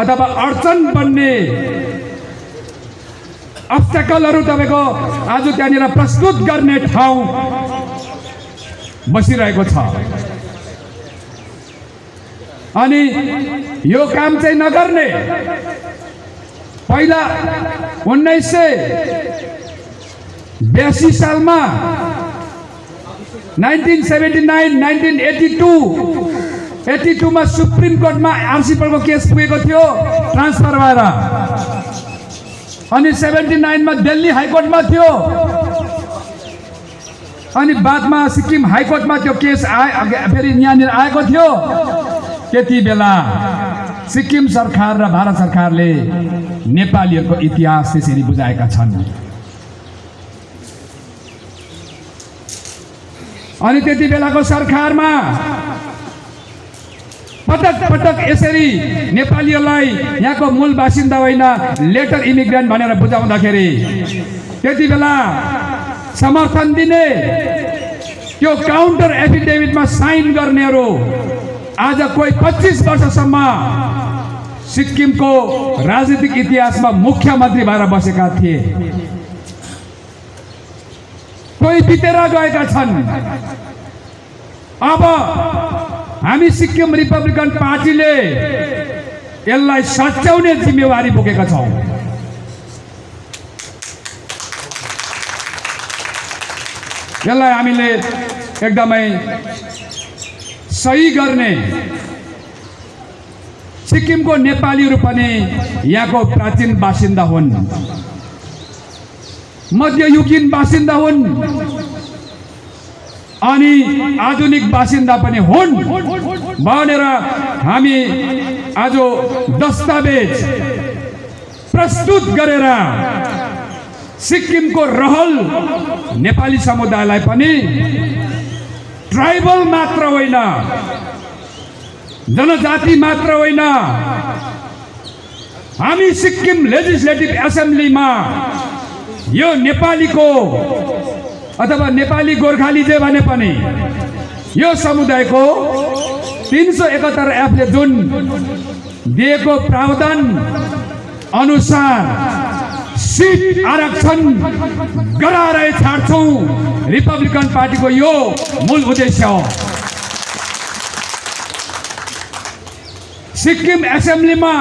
अथवा अडचन बन्ने अब्स्टकलहरु तपाईको आज त्यहाँनिर प्रस्तुत गर्ने ठाउँ बसिरहेको छ। अनि यो काम चाहिँ नगर्ने पहिला 1982 सालमा 1979 1982 मा सुप्रिम कोर्टमा आरसी पलको केस पुगेको थियो ट्रान्सफर भएर। अनि 79 मा दिल्ली हाइकोर्टमा थियो। अनि बादमा सिक्किम हाइकोर्टमा त्यो केस फेरि यहाँनिर आएको थियो। त्यति बेला सिक्किम सरकार र भारत सरकारले नेपालीहरूको इतिहास त्यसरी बुझाएका छन्। अनि त्यति बेलाको सरकारमा पटक पटक यसरी नेपालीहरूलाई यहाँको मूल बासिन्दा होइन लेटर इमिग्रेन्ट भनेर बुझाउँदाखेरि त्यति बेला समर्थन दिने त्यो काउन्टर एफिडेभिटमा साइन गर्नेहरू आज कोही 25 वर्षसम्म सिक्किमको राजनीतिक इतिहासमा मुख्यमन्त्री भएर बसेका थिए। कोही बितेर गएका छन्। अब हामी सिक्किम रिपब्लिकन पार्टीले यसलाई सच्याउने जिम्मेवारी बोकेका छौं। यसलाई हामीले एकदमै सही गर्ने सिक्किमको नेपालीहरू पनि यहाँको प्राचीन बासिन्दा हुन्, मध्ययुगीन बासिन्दा हुन् अनि आधुनिक बासिन्दा पनि हुन् भनेर हामी आज दस्तावेज प्रस्तुत गरेर सिक्किमको रहल नेपाली समुदायलाई पनि ट्राइबल मात्र होइन, जनजाति मात्र होइन, हामी सिक्किम लेजिस्लेटिभ एसेम्ब्लीमा यो नेपालीको अथवा नेपाली गोर्खाली जे भने पनि यो समुदायको 371 एफले जुन दिएको प्रावधान अनुसार सीट आरक्षण गराएरै छाड्छौं। रिपब्लिकन पार्टीको यो मूल उद्देश्य हो। सिक्किम एसेम्ब्लीमा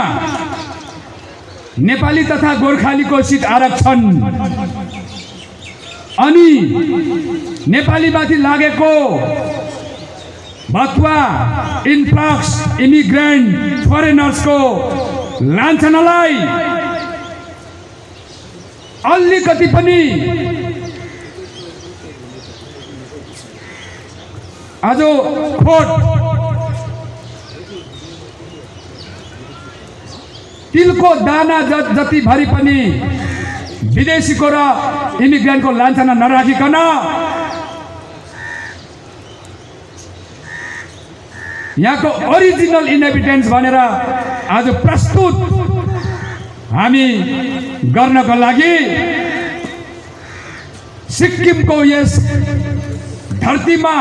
नेपाली तथा गोर्खालीको सीट आरक्षण अनि नेपालीमाथि लागेको भत्वा इन्फ्लक्स इमिग्रेन्ट फरेनर्सको लान्छनालाई अलिकति पनि आज खोट तिलको दाना जति भरि पनि विदेशीको र इमिग्रेन्टको लान्छना नराखिकन यहाँको ओरिजिनल इन्हेबिटेन्स भनेर आज प्रस्तुत हामी गर्नको लागि सिक्किमको यस धरतीमा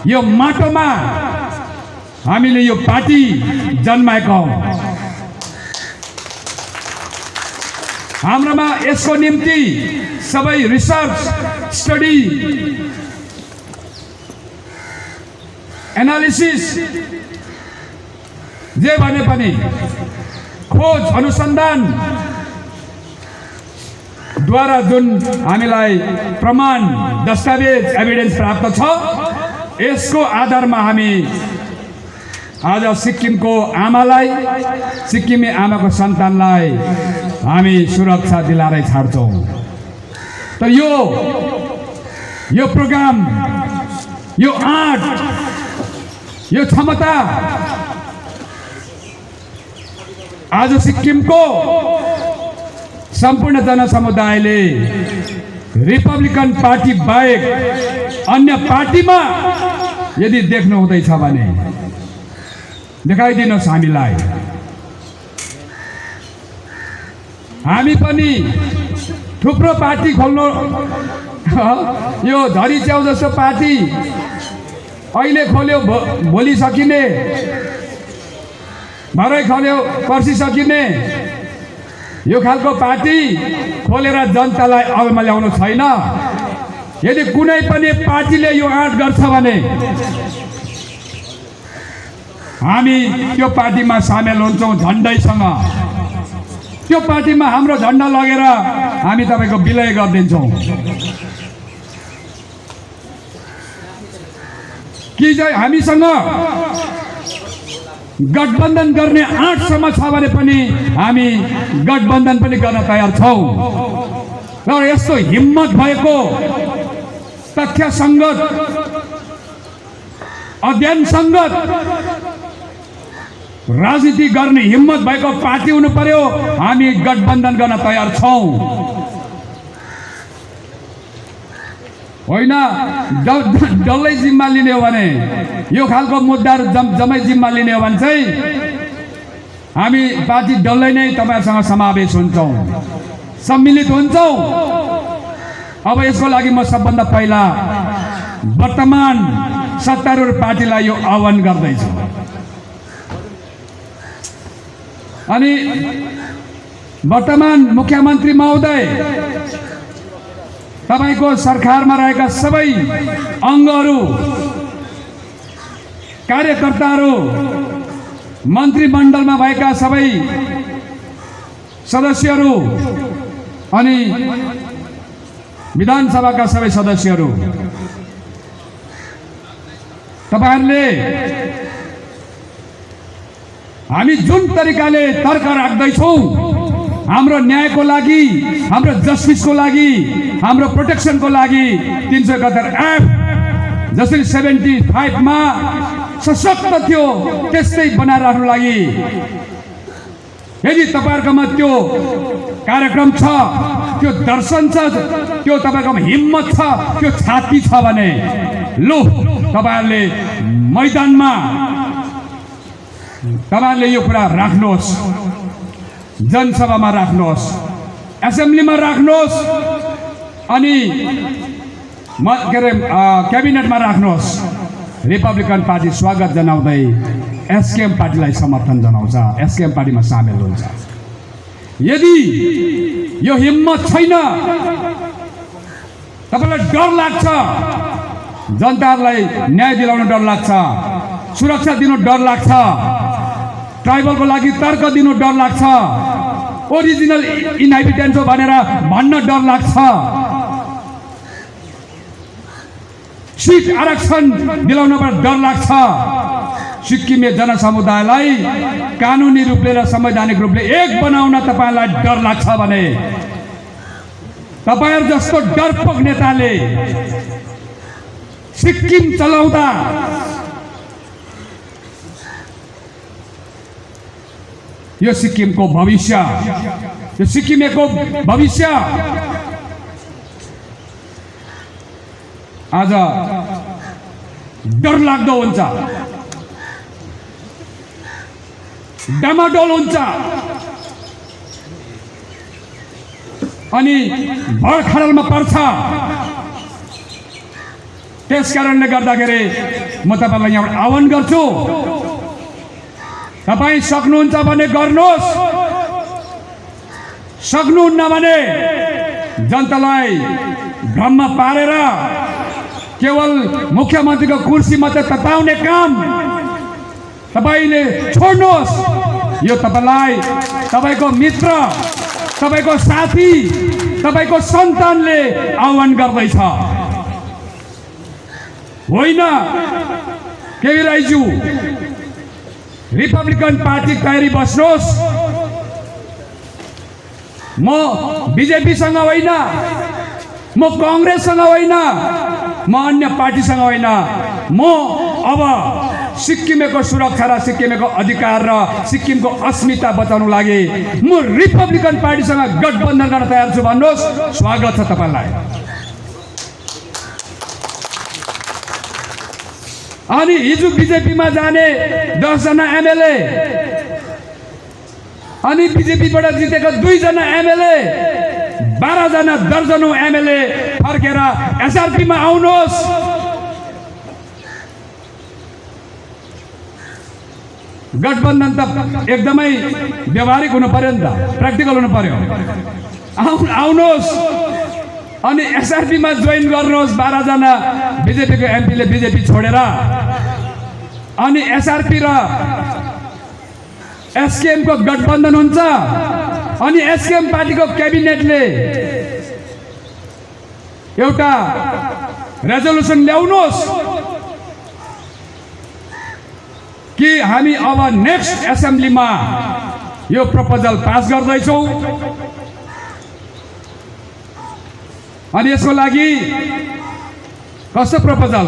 यो माटोमा हामीले यो पार्टी जन्माएका हौं। हाम्रोमा यसको निम्ति सबै रिसर्च स्टडी एनालिसिस जे भने पनि खोज अनुसन्धान द्वारा जुन हामीलाई प्रमाण दस्तावेज एभिडेन्स प्राप्त छ, यसको आधारमा हामी आज सिक्किमको आमालाई, सिक्किमे आमाको सन्तानलाई हामी सुरक्षा दिलाएरै छाड्छौं। त यो प्रोग्राम, यो आँट, यो क्षमता आज सिक्किमको सम्पूर्ण जनसमुदायले रिपब्लिकन पार्टी बाहेक अन्य पार्टीमा यदि देख्नु हुँदैछ भने देखाइदिनुहोस् हामीलाई। हामी पनि थुप्रो पार्टी खोल्नु, यो झरी च्याउ जस्तो पार्टी अहिले खोल्यो भोलि सकिने भरै खल्यो पर्सि सकिने यो खालको पार्टी खोलेर जनतालाई अगमा ल्याउनु छैन। यदि कुनै पनि पार्टीले यो आँट गर्छ भने हामी त्यो पार्टीमा सामेल हुन्छौँ झन्डैसँग। त्यो पार्टीमा हाम्रो झन्डा लगेर हामी तपाईको विलय गरिदिन्छौँ। कि चाहिँ हामीसँग गठबन्धन गर्ने आँटसम्म छ भने पनि हामी गठबन्धन पनि गर्न तयार छौँ। र यस्तो हिम्मत भएको तथ्य सङ्गत अध्ययन सङ्गत राजनीति गर्ने हिम्मत भएको पार्टी हुनु पर्यो। हामी गठबन्धन गर्न तयार छौँ। होइन डल्लै जिम्मा लिने हो भने यो खालको मुद्दाहरू जम्मै जिम्मा लिने हो भने चाहिँ हामी पार्टी डल्लै नै तपाईँहरूसँग समावेश हुन्छौँ, सम्मिलित हुन्छौँ। अब यसको लागि म सबभन्दा पहिला वर्तमान सत्तारूढ पार्टीलाई यो आह्वान गर्दैछु। अनि वर्तमान मुख्यमन्त्री महोदय, तपाईको सरकारमा रहेका सबै अङ्गहरू, कार्यकर्ताहरू, मन्त्रीमण्डलमा भएका सबै सदस्यहरू अनि विधानसभाका सबै सदस्यहरू, तपाईहरुले हामी जुन तरिकाले तर्क राख्दैछौँ हाम्रो न्यायको लागि, हाम्रो जस्टिसको लागि, हाम्रो प्रोटेक्सनको लागि 371 एक्ट जसरी 75 मा सशक्त थियो त्यस्तै बनाएर राख्नु लागि यदि तपाईहरुकोमा त्यो कार्यक्रम छ, त्यो दर्शन छ, त्यो तपाईहरुकोमा हिम्मत छ, त्यो छाती छ भने लु तपाईहरुले मैदानमा तपाईहरुले यो कुरा राख्नुहोस्, जनसभामा राख्नुहोस्, एसेम्ब्लीमा राख्नुहोस् अनि क्याबिनेटमा राख्नुहोस्। रिपब्लिकन पार्टी स्वागत जनाउँदै एसकेएम पार्टीलाई समर्थन जनाउँछ, एसकेएम पार्टीमा सामेल हुन्छ। यदि यो हिम्मत छैन, तपाईलाई डर लाग्छ, जनतालाई न्याय दिलाउन डर लाग्छ, सुरक्षा दिनु डर लाग्छ, ट्राइबलको लागि तर्क दिनु डर लाग्छ, ओरिजिनल इनहेबिटेन्ट हो भनेर भन्न डर लाग्छ, सीट आरक्षण दिलाउनबाट डर लाग्छ, सिक्किमे जनसमुदायलाई कानुनी रूपले र संवैधानिक रूपले एक बनाउन तपाईलाई डर लाग्छ भने तपाईहरु जस्तो डरपोक नेताले सिक्किम चलाउँदा यो सिक्किमको भविष्य, यो सिक्किमेको भविष्य आज डरलाग्दो हुन्छ, डामाडोल हुन्छ अनि भडखडलमा पर्छ। त्यसकारणले गर्दाखेरि म तपाईलाई यहाँ आह्वान गर्छु, तपाईं सक्नुहुन्छ भने गर्नुहोस्, सक्नुहुन्न भने जनतालाई भ्रममा पारेर केवल मुख्यमन्त्रीको कुर्सी मात्र तताउने काम तपाईले छोड्नुहोस्। यो तपाईलाई तपाईको मित्र, तपाईको साथी, तपाईको सन्तानले आह्वान गर्दैछ। होइन केही राईज्यू, रिपब्लिकन पार्टी तयारी बस्नुहोस्। म बीजेपीसँग होइन, म कांग्रेससँग होइन, म अन्य पार्टीसँग होइन, म अब सिक्किमेको सुरक्षा र सिक्किमेको अधिकार र सिक्किमको अस्मिता बचाउनको लागि म रिपब्लिकन पार्टीसँग गठबन्धन गर्न तयार छु भन्नुहोस्। स्वागत छ तपाईलाई। अनि हिजो बीजेपीमा जाने 10 जना एमएलए अनि बीजेपीबाट जितेका 2 जना एमएलए, 12 जना दर्जनौं एमएलए फर्केर एसआरपीमा आउनुहोस्। गठबन्धन त एकदमै व्यवहारिक हुनु पर्यो नि त, प्र्याक्टिकल हुनु पर्यो। आउनुहोस् अनि एसआरपीमा जोइन गर्नुहोस्। 12 जना बिजेपीको एमपीले बिजेपी छोडेर अनि एसआरपी र एसकेएम को गठबन्धन हुन्छ अनि एसकेएम पार्टीको क्याबिनेटले एउटा रेजोल्युसन ल्याउनुहोस् कि हामी अब नेक्स्ट एसेम्ब्लीमा यो प्रपोजल पास गर्दैछौँ। अनि यसको लागि कस्तो प्रपोजल?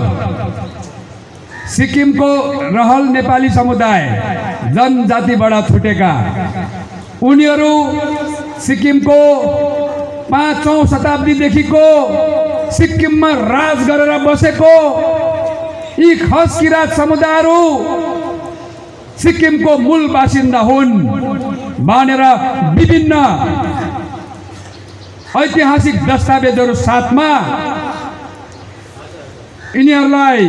सिक्किमको रहल नेपाली समुदाय जनजातिबाट छुटेका उनीहरू सिक्किमको 5औं शताब्दीदेखिको सिक्किममा राज गरेर बसेको यी खस किरात समुदायहरू सिक्किमको मूल बासिन्दा हुन् भनेर विभिन्न ऐतिहासिक दस्तावेजहरू साथमा यिनीहरूलाई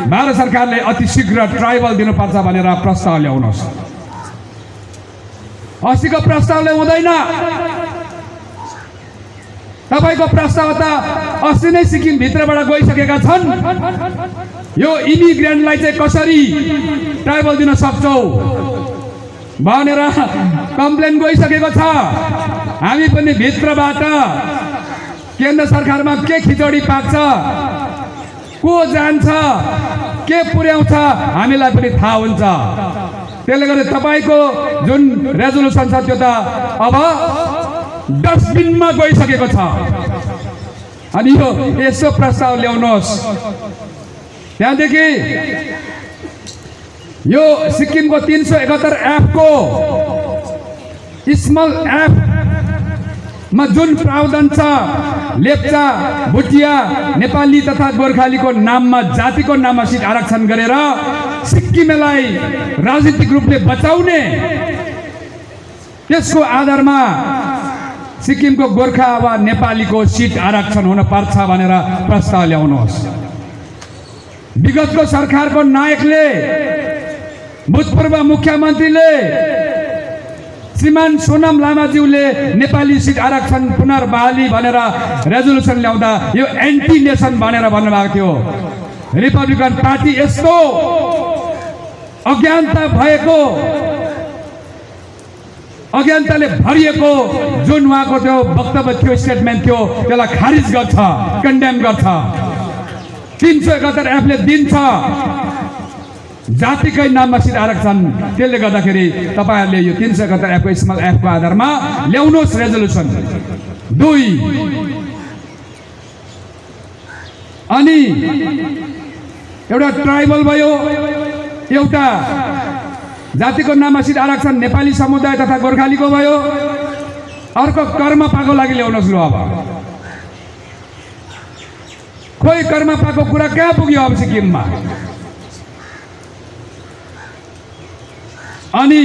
भारत सरकारले अति शीघ्र ट्राइबल दिनुपर्छ भनेर प्रस्ताव ल्याउनुहोस्। अस्तिको प्रस्तावले हुँदैन। तपाईको प्रस्ताव त अस्ति नै सिक्किम भित्रबाट गइसकेका छन्। यो इमिग्रेन्टलाई चाहिँ कसरी ट्राइबल दिन सक्छौ भनेर कम्प्लेन गइसकेको छ। हामी पनि भित्रबाट केन्द्र सरकारमा के खिचडी पाक्छ, को जान्छ, के पुर्याउँछ हामीलाई पनि थाहा हुन्छ। त्यसले गर्दा तपाईको जुन रेजोल्युसन छ त्यो त अब डस्टबिनमा गइसकेको छ। अनि यो यसो प्रस्ताव ल्याउनुहोस्। त्यहाँदेखि यो सिक्किमको 371 एफ को स्मल एफ मा जुन प्रावधान छ लेप्चा, भुटिया, नेपाली तथा गोर्खालीको नाममा जातिको नाममा सिट आरक्षण गरेर सिक्किमलाई राजनीतिक रूपले बचाउने, त्यसको आधारमा सिक्किमको गोर्खा वा नेपालीको सिट आरक्षण हुन पर्छ भनेर प्रस्ताव ल्याउनुहोस्। विगतको सरकारको नायकले, भूतपूर्व मुख्यमन्त्रीले श्रीमान सोनाम लामाज्यूले नेपाली सिट आरक्षण पुनर्बहाली भनेर रेजोल्युसन ल्याउँदा यो एन्टी नेसन भनेर भन्नुभएको थियो। रिपब्लिकन पार्टी यस्तो अज्ञानता भएको, अज्ञानताले भरिएको जुन उहाँको त्यो वक्तव्य थियो, स्टेटमेन्ट थियो, त्यसलाई खारिज गर्छ, कन्डेम गर्छ। 371 एफले दिन्छ जातिकै नाममा सिट आरक्षण। त्यसले गर्दाखेरि तपाईहरुले यो 371 एफ को स्मल एफ को आधारमा ल्याउनुहोस् रेजोल्युसन। 2 अनि एउटा ट्राइबल भयो, एउटा जातिको नाममा सिट आरक्षण नेपाली समुदाय तथा गोर्खालीको भयो, अर्को कर्म पाको लागि ल्याउनुहोस्। लु अब खोइ कर्म पाको कुरा कहाँ पुग्यो अब सिक्किममा? अनि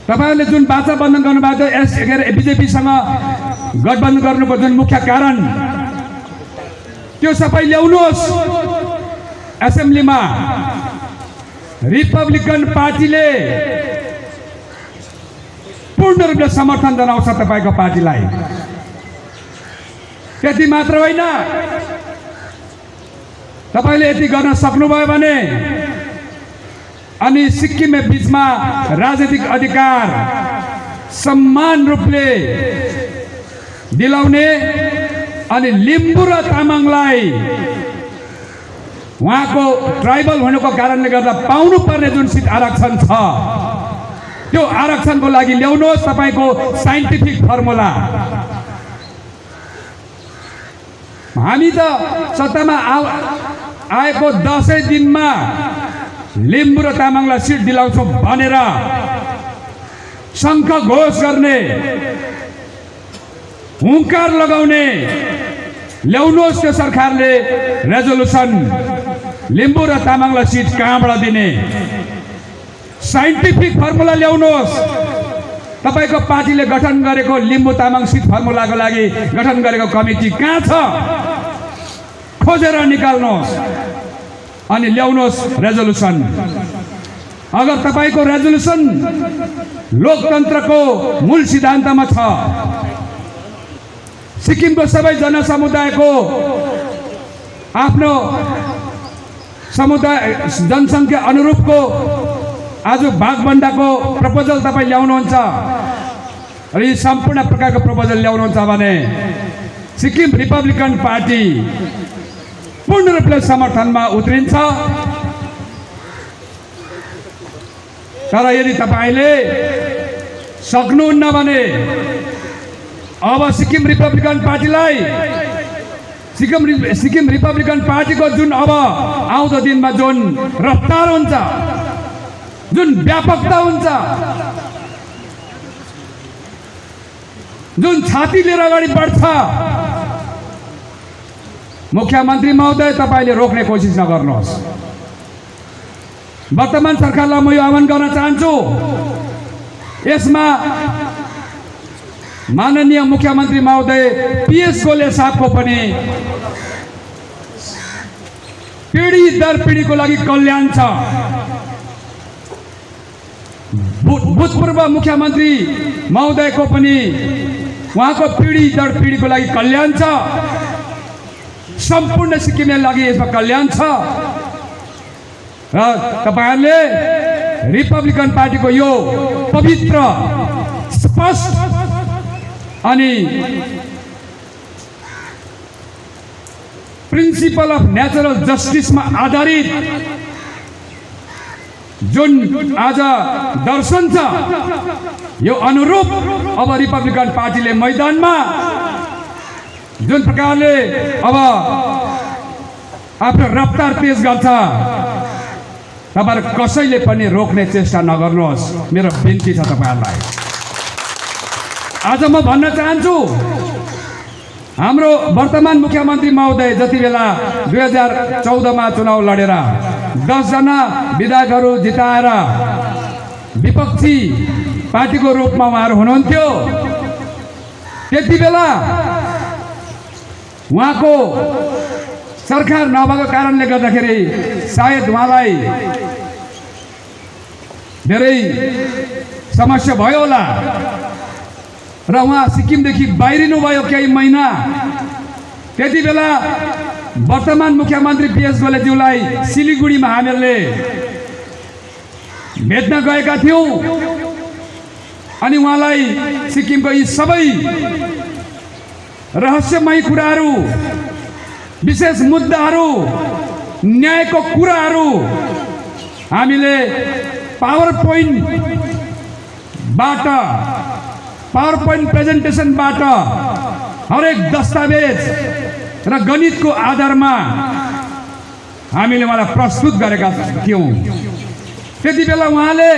तपाईहरुले जुन बाचा बन्धन गर्नुभएको थियो बिजेपीसँग गठबन्धन गर्नुको जुन मुख्य कारण, त्यो सबै ल्याउनुहोस् एसेम्ब्लीमा। रिपब्लिकन पार्टीले पूर्ण रूपले समर्थन जनाउँछ तपाईको पार्टीलाई। त्यति मात्र होइन, तपाईले यति गर्न सक्नुभयो भने अनि सिक्किम बीचमा राजनीतिक अधिकार समान रूपले दिलाउने अनि लिम्बू र तामाङलाई उहाँको ट्राइबल हुनुको कारणले गर्दा पाउनु पर्ने जुन सिट आरक्षण छ त्यो आरक्षणको लागि ल्याउनुहोस् तपाईको साइन्टिफिक फर्मुला। हामी त सत्तामा आएको 10 दिनमा लिम्बू र तामाङलाई सिट दिलाउँछौँ भनेर शङ्ख घोष गर्ने, हुङ्कार लगाउने ल्याउनुहोस् त्यो सरकारले रेजोल्युसन। लिम्बू र तामाङलाई सिट कहाँबाट दिने साइन्टिफिक फर्मुला ल्याउनुहोस्। तपाईको पार्टीले गठन गरेको लिम्बू तामाङ सिट फर्मुलाको लागि गठन गरेको कमिटी कहाँ छ? खोजेर निकाल्नुहोस्। अनि ल्याउनुहोस् रेजोल्युसन। अगर तपाईको रेजोल्युसन लोकतन्त्रको मूल सिद्धान्तमा छ, सिक्किमको सबै जनसमुदायको आफ्नो समुदाय जनसङ्ख्या अनुरूपको आज भागभण्डाको प्रपोजल तपाईँ ल्याउनुहुन्छ र यी सम्पूर्ण प्रकारको प्रपोजल ल्याउनुहुन्छ भने सिक्किम रिपब्लिकन पार्टी पूर्ण रूपले समर्थनमा उत्रिन्छ। तर यदि तपाईले सक्नुहुन्न भने अब सिक्किम रिपब्लिकन पार्टीलाई सिक्किम रिपब्लिकन पार्टीको जुन अब आउँदो दिनमा जुन रफ्तार हुन्छ, जुन व्यापकता हुन्छ, जुन छाती लिएर अगाडि बढ्छ, मुख्यमन्त्री महोदय तपाईले रोक्ने कोसिस नगर्नुहोस्। वर्तमान सरकारलाई म यो आह्वान गर्न चाहन्छु, यसमा माननीय मुख्यमन्त्री महोदय पीएस गोले साहबको पनि पीढी दर पीढीको लागि कल्याण छ। भूतपूर्व मुख्यमन्त्री महोदयको पनि उहाँको पीढी दर पीढीको लागि कल्याण छ। सम्पूर्ण सिक्किमले लागि यसमा कल्याण छ र तपाईहरुले रिपब्लिकन पार्टीको यो पवित्र, स्पष्ट अनि प्रिन्सिपल अफ नेचुरल जस्टिसमा आधारित जुन आज दर्शन छ, यो अनुरूप अब रिपब्लिकन पार्टीले मैदानमा जुन प्रकारले अब आफ्नो रफ्तार तेज गर्छ, तपाईहरु कसैले पनि रोक्ने चेष्टा नगर्नुहोस्, मेरो बिन्ती छ तपाईहरुलाई। आज म भन्न चाहन्छु, हाम्रो वर्तमान मुख्यमन्त्री महोदय जति बेला 2014 मा चुनाव लडेर 10 जना विधायकहरू जिताएर विपक्षी पार्टीको रूपमा उहाँहरू हुनुहुन्थ्यो, त्यति बेला उहाँको सरकार नभएको कारणले गर्दाखेरि सायद उहाँलाई धेरै समस्या भयो होला र उहाँ सिक्किमदेखि बाहिरिनु भयो केही महिना। त्यति बेला वर्तमान मुख्यमन्त्री पीएस गोलेज्यूलाई सिलिगुडीमा हामीहरूले भेट्न गएका थियौं अनि उहाँलाई सिक्किमको यी सबै रहस्यमय कुराहरू, विशेष मुद्दाहरू, न्यायको कुराहरू हामीले पावर पोइन्ट प्रेजेन्टेसनबाट हरेक दस्तावेज र गणितको आधारमा हामीले उहाँलाई प्रस्तुत गरेका थियौं। त्यति बेला उहाँले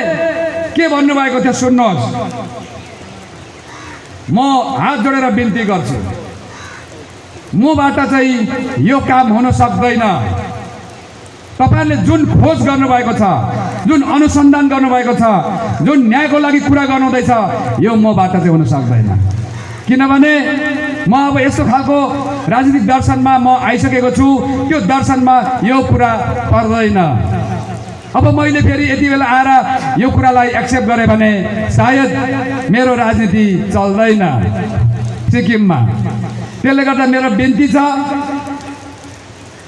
के भन्नुभएको थियो सुन्नुहोस्। म हात जोडेर बिन्ती गर्छु, मबाट चाहिँ यो काम हुन सक्दैन। तपाईहरुले जुन खोज गर्नुभएको छ, जुन अनुसन्धान गर्नुभएको छ, जुन न्यायको लागि कुरा गर्नुहुँदैछ, यो मबाट चाहिँ हुन सक्दैन। किनभने म अब यस्तो खालको राजनीतिक दर्शनमा म आइसकेको छु, त्यो दर्शनमा यो कुरा पर्दैन। अब मैले फेरि यति बेला आएर यो कुरालाई एक्सेप्ट गरेँ भने सायद मेरो राजनीति चल्दैन सिक्किममा। त्यसले गर्दा मेरो बिन्ती छ,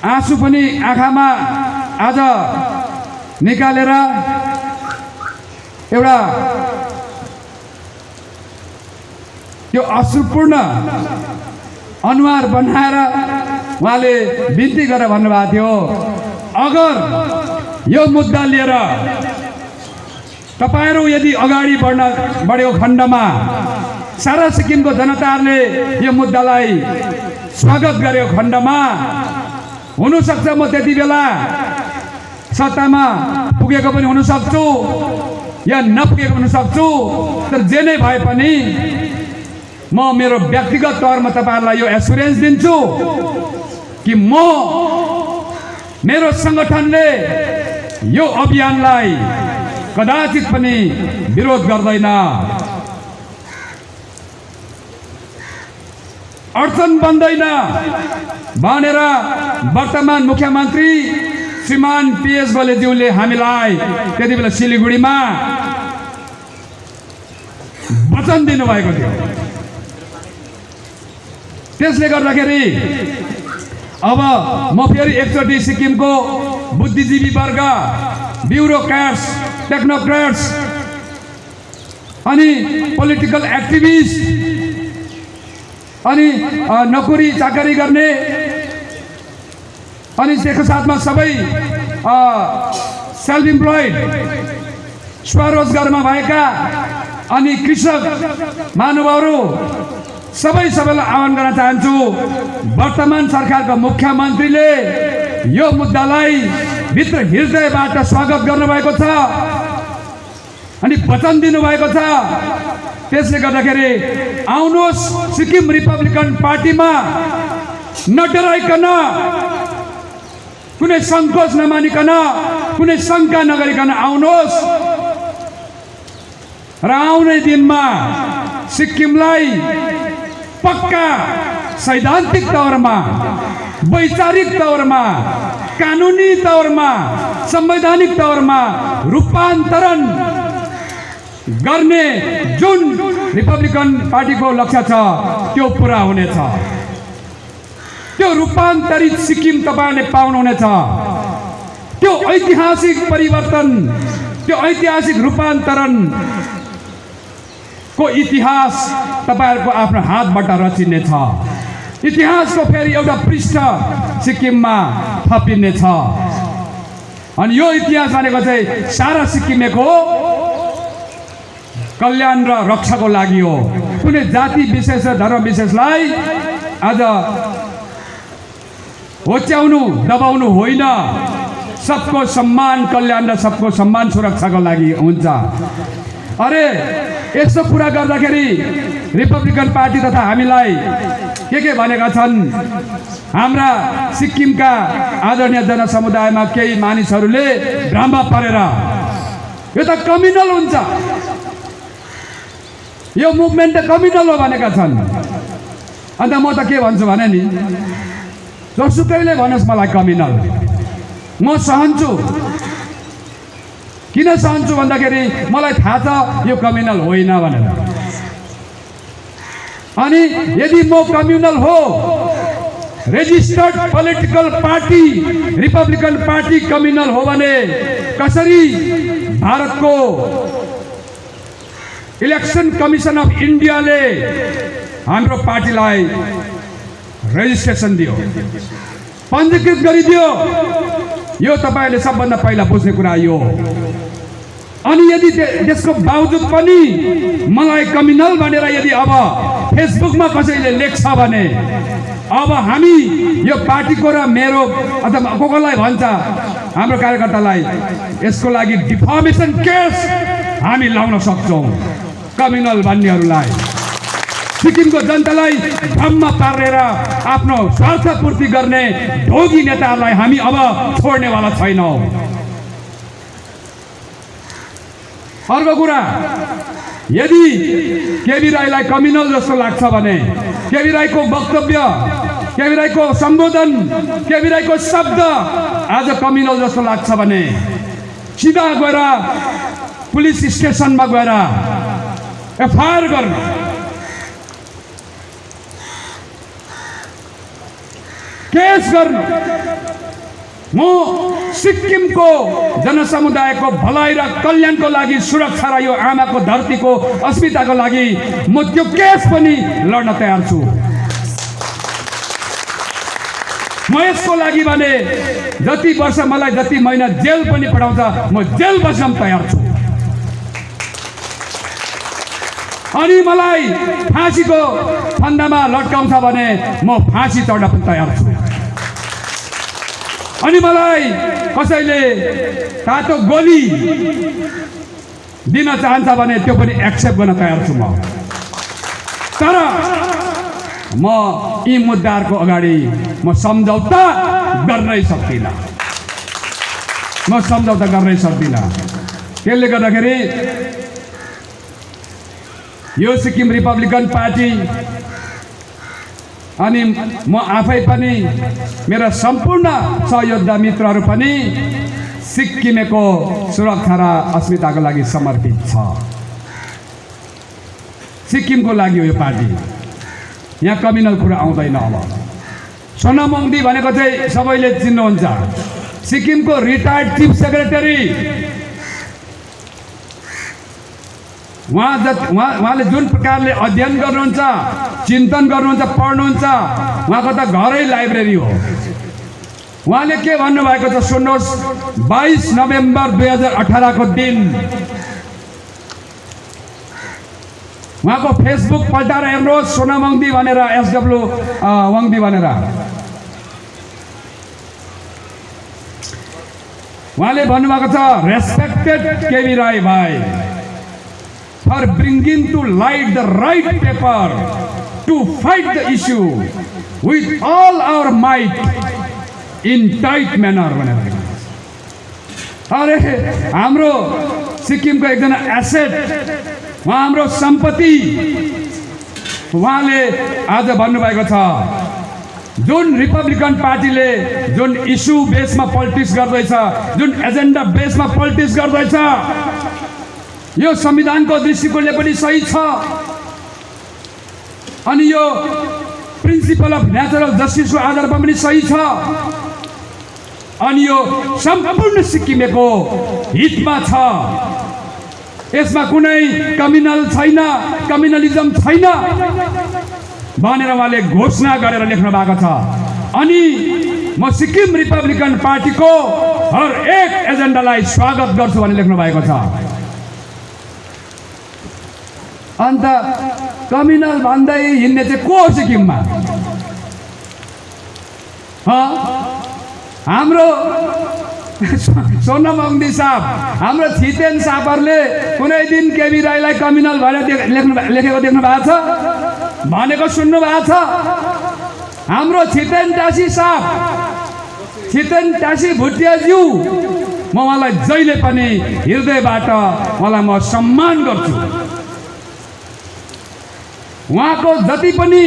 आँसु पनि आँखामा आज निकालेर एउटा त्यो अश्रुपूर्ण अनुहार बनाएर उहाँले बिन्ती गरेर भन्नुभएको थियो, अगर यो मुद्दा लिएर तपाईहरु यदि अगाडि बढ्यो खण्डमा सारा सिक्किमको जनताहरूले यो मुद्दालाई स्वागत गर्यो खण्डमा, हुन सक्छ म त्यति बेला सत्तामा पुगेको पनि हुन सक्छु या नपुगेको हुन सक्छु। तर जे नै भए पनि म मेरो व्यक्तिगत तौरमा तपाईहरुलाई यो एस्युरेन्स दिन्छु कि म मेरो संगठनले यो अभियानलाई कदाचित पनि विरोध गर्दैन। अडचन बन्दैन भनेर वर्तमान मुख्यमन्त्री श्रीमान PS बलेज्यूले हामीलाई त्यति बेला सिलिगुडीमा वचन दिनुभएको थियो। त्यसले गर्दाखेरि अब म फेरि एकचोटि सिक्किमको बुद्धिजीवी वर्ग, ब्युरोक्राट्स, टेक्नोक्राट्स अनि पोलिटिकल एक्टिभिस्ट अनि नोकरी चाकरी गर्ने अनि त्यसको साथमा सबै सेल्फ इम्प्लोइड स्वरोजगारमा भएका अनि कृषक महानुभावहरू सबैलाई आह्वान गर्न चाहन्छु। वर्तमान सरकारको मुख्यमन्त्रीले यो मुद्दालाई भित्र हृदयबाट स्वागत गर्नुभएको छ अनि वचन दिनुभएको छ। त्यसले गर्दाखेरि आउनुहोस्, सिक्किम रिपब्लिकन पार्टीमा नडराइकन, कुनै सङ्कोच नमानिकन, कुनै शङ्का नगरिकन आउनुहोस् र आउने दिनमा सिक्किमलाई पक्का सैद्धान्तिक तौरमा, वैचारिक तौरमा, कानुनी तौरमा, संवैधानिक तौरमा रूपान्तरण गर्ने जुन रिपब्लिकन पार्टीको लक्ष्य छ त्यो पुरा हुनेछ। त्यो रूपान्तरित सिक्किम तपाईले पाउनुहुनेछ। त्यो ऐतिहासिक परिवर्तन, त्यो ऐतिहासिक रूपान्तरण को इतिहास तपाईहरुको आफ्नो हातबाट रचिनेछ। इतिहासको फेरि एउटा पृष्ठ सिक्किममा थपिनेछ अनि यो इतिहास भनेको चाहिँ सारा सिक्किमेको कल्याण र रक्षाको लागि हो। कुनै जाति विशेष र धर्म विशेषलाई आज होच्याउनु दबाउनु होइन, सबको सम्मान कल्याण र सबको सम्मान सुरक्षाको लागि हुन्छ। अरे यस्तो कुरा गर्दाखेरि रिपब्लिकन पार्टी तथा हामीलाई के भनेका छन्, हाम्रा सिक्किमका आदरणीय जनसमुदायमा केही मानिसहरूले भ्रम परेर यो त कम्युनल हुन्छ, यो मुभमेन्ट त कम्युनल हो भनेका छन्। अन्त म त के भन्छु भने नि, जसुकैले भनोस् मलाई कम्युनल, म सहन्छु। किन सहन्छु भन्दाखेरि मलाई थाहा छ यो कम्युनल होइन भनेर। अनि यदि म कम्युनल हो, registered political party Republican party communal हो भने कसरी भारतको इलेक्सन कमिसन अफ इन्डियाले हाम्रो पार्टीलाई रेजिस्ट्रेसन दियो, पञ्जीकृत गरिदियो? यो तपाईले सबभन्दा पहिला बुझ्ने कुरा यो। अनि यदि त्यसको बावजुद पनि मलाई कम्युनल भनेर यदि अब फेसबुकमा कसैले लेख्छ भने अब हामी यो पार्टीको र मेरो अथवा कसलाई भन्छ हाम्रो कार्यकर्तालाई यसको लागि डिफर्मेसन केस हामी लाउन सक्छौं। कम्युनल भन्नेहरूलाई, सिक्किमको जनतालाई भ्रममा पारेर आफ्नो स्वार्थ पूर्ति गर्ने ढोगी नेताहरूलाई हामी अब छोड्नेवाला छैनौं। अर्को कुरा, यदि केबी राईलाई कम्युनल जस्तो लाग्छ भने केबी राईको वक्तव्य, केबी राईको सम्बोधन, केबी राईको शब्द आज कम्युनल जस्तो लाग्छ भने सिधा गएर पुलिस स्टेसनमा गएर एफआईआर गर्नु, केस गर्नु। म सिक्किमको जनसमुदायको भलाइ र कल्याणको लागि, सुरक्षा र यो आमाको धरतीको अस्मिताको लागि म त्यो केस पनि लड्न तयार छु। म यसको लागि भने जति वर्ष मलाई जति महिना जेल पनि पठाउँछ म जेल बस्न तयार छु। अनि मलाई फाँसीको फन्दामा लट्काउँछ भने म फाँसी चढ्न पनि तयार छु। अनि मलाई कसैले तातो गोली दिन चाहन्छ भने त्यो पनि एक्सेप्ट गर्न तयार छु म। तर म यी मुद्दाहरूको अगाडि म सम्झौता गर्नै सक्दिनँ, म सम्झौता गर्नै सक्दिनँ। त्यसले गर्दाखेरि यो सिक्किम रिपब्लिकन पार्टी अनि म आफै पनि मेरा सम्पूर्ण सहयोद्धा मित्रहरू पनि सिक्किमेको सुरक्षा र अस्मिताको लागि समर्पित छ। सिक्किमको लागि हो यो पार्टी, यहाँ कम्युनल कुरा आउँदैन। अब सोनाम वाङदी भनेको चाहिँ सबैले चिन्नुहुन्छ, सिक्किमको रिटायर्ड चिफ सेक्रेटरी। उहाँले जुन प्रकारले अध्ययन गर्नुहुन्छ, चिन्तन गर्नुहुन्छ, पढ्नुहुन्छ, उहाँको त घरै लाइब्रेरी हो। उहाँले के भन्नुभएको छ सुन्नुहोस्। 22 नोभेम्बर 2018 को दिन उहाँको फेसबुक पल्टाएर हेर्नुहोस्, सोनाम वाङदी भनेर, एसडब्ल्यू वाङदी भनेर। उहाँले भन्नुभएको छ, रेस्पेक्टेड केबी राई भाइ, for bringing to light the right paper to fight the issue with all our might in tight manner. अरे हाम्रो सिक्किमको एकजना एसेट, उहाँ हाम्रो सम्पत्ति, उहाँले आज भन्नुभएको छ, जुन रिपब्लिकन पार्टीले जुन इस्यु बेसमा पोलिटिक्स गर्दैछ, जुन एजेन्डा बेसमा पोलिटिक्स गर्दैछ, यो संविधानको दृष्टिकोणले पनि सही छ, अनि यो प्रिन्सिपल अफ नेचुरल जस्टिसको आधारमा पनि सही छ, अनि यो सम्पूर्ण सिक्किमेको हितमा छ। यसमा कुनै कम्युनल छैन, कम्युनलिजम छैन भनेर उहाँले घोषणा गरेर लेख्नु भएको छ। अनि म सिक्किम रिपब्लिकन पार्टीको हर एक एजेन्डालाई स्वागत गर्छु भनेर लेख्नु भएको छ। अन्त कम्युनल भन्दै हिँड्ने चाहिँ को हो सिक्किममा? हाम्रो सोनाम वाङदी साहब, हाम्रो छितेन साहबहरूले कुनै दिन केबी राईलाई कम्युनल भनेर लेखेको देख्नु भएको छ? भनेको सुन्नु भएको छ? हाम्रो छितेन टासी साहब, छितेन टासी भुटियाज्यू, म उहाँलाई जहिले पनि हृदयबाट उहाँलाई म सम्मान गर्छु। उहाँको जति पनि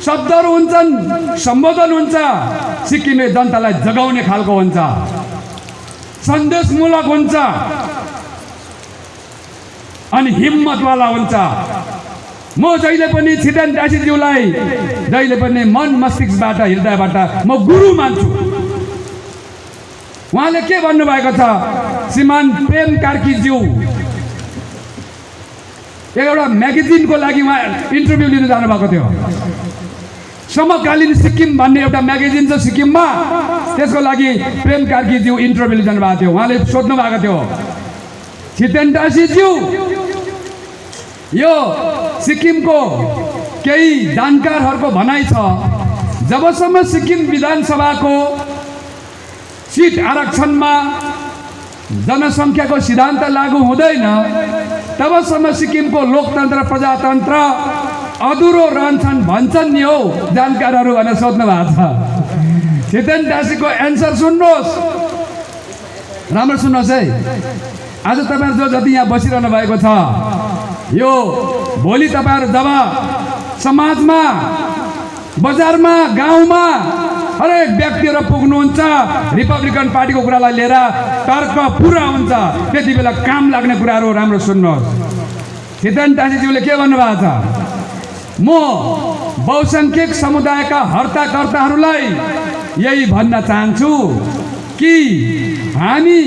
शब्दहरू हुन्छन्, सम्बोधन हुन्छ, सिक्किमे जनतालाई जगाउने खालको हुन्छ, सन्देशमूलक हुन्छ, अनि हिम्मतवाला हुन्छ। म जहिले पनि छितेन टासीज्यूलाई जहिले पनि मन मस्तिष्कबाट, हृदयबाट म गुरु मान्छु। उहाँले के भन्नुभएको छ, श्रीमान प्रेम कार्कीज्यू एउटा म्यागजिनको लागि उहाँ इन्टरभ्यू लिन जानुभएको थियो। समकालीन सिक्किम भन्ने एउटा म्यागजिन छ सिक्किममा, त्यसको लागि प्रेम कार्कीज्यू इन्टरभ्यू लिन जानुभएको थियो। उहाँले सोध्नु भएको थियो, छितेन टासीज्यू, यो सिक्किमको केही जानकारहरूको भनाइ छ, जबसम्म सिक्किम विधानसभाको सिट आरक्षणमा जनसङ्ख्याको सिद्धान्त लागू हुँदैन, तबसम्म सिक्किमको लोकतन्त्र, प्रजातन्त्र अधुरो रहन्छन् भन्छन् नि हौ जानकारहरू भनेर सोध्नु भएको छ। छितेन टासीको एन्सर सुन्नुहोस्, राम्रो सुन्नुहोस् है। आज तपाईँहरू जो जति यहाँ बसिरहनु भएको छ, यो भोलि तपाईँहरू जब समाजमा, बजारमा, गाउँमा हरेक व्यक्तिहरू पुग्नुहुन्छ, रिपब्लिकन पार्टीको कुरालाई लिएर तर्क पुरा हुन्छ, त्यति बेला काम लाग्ने कुराहरू राम्रो सुन्नुहोस्। छितेन टासीज्यूले के भन्नुभएको छ, म बहुसङ्ख्यक समुदायका हर्ताकर्ताहरूलाई यही भन्न चाहन्छु कि हामी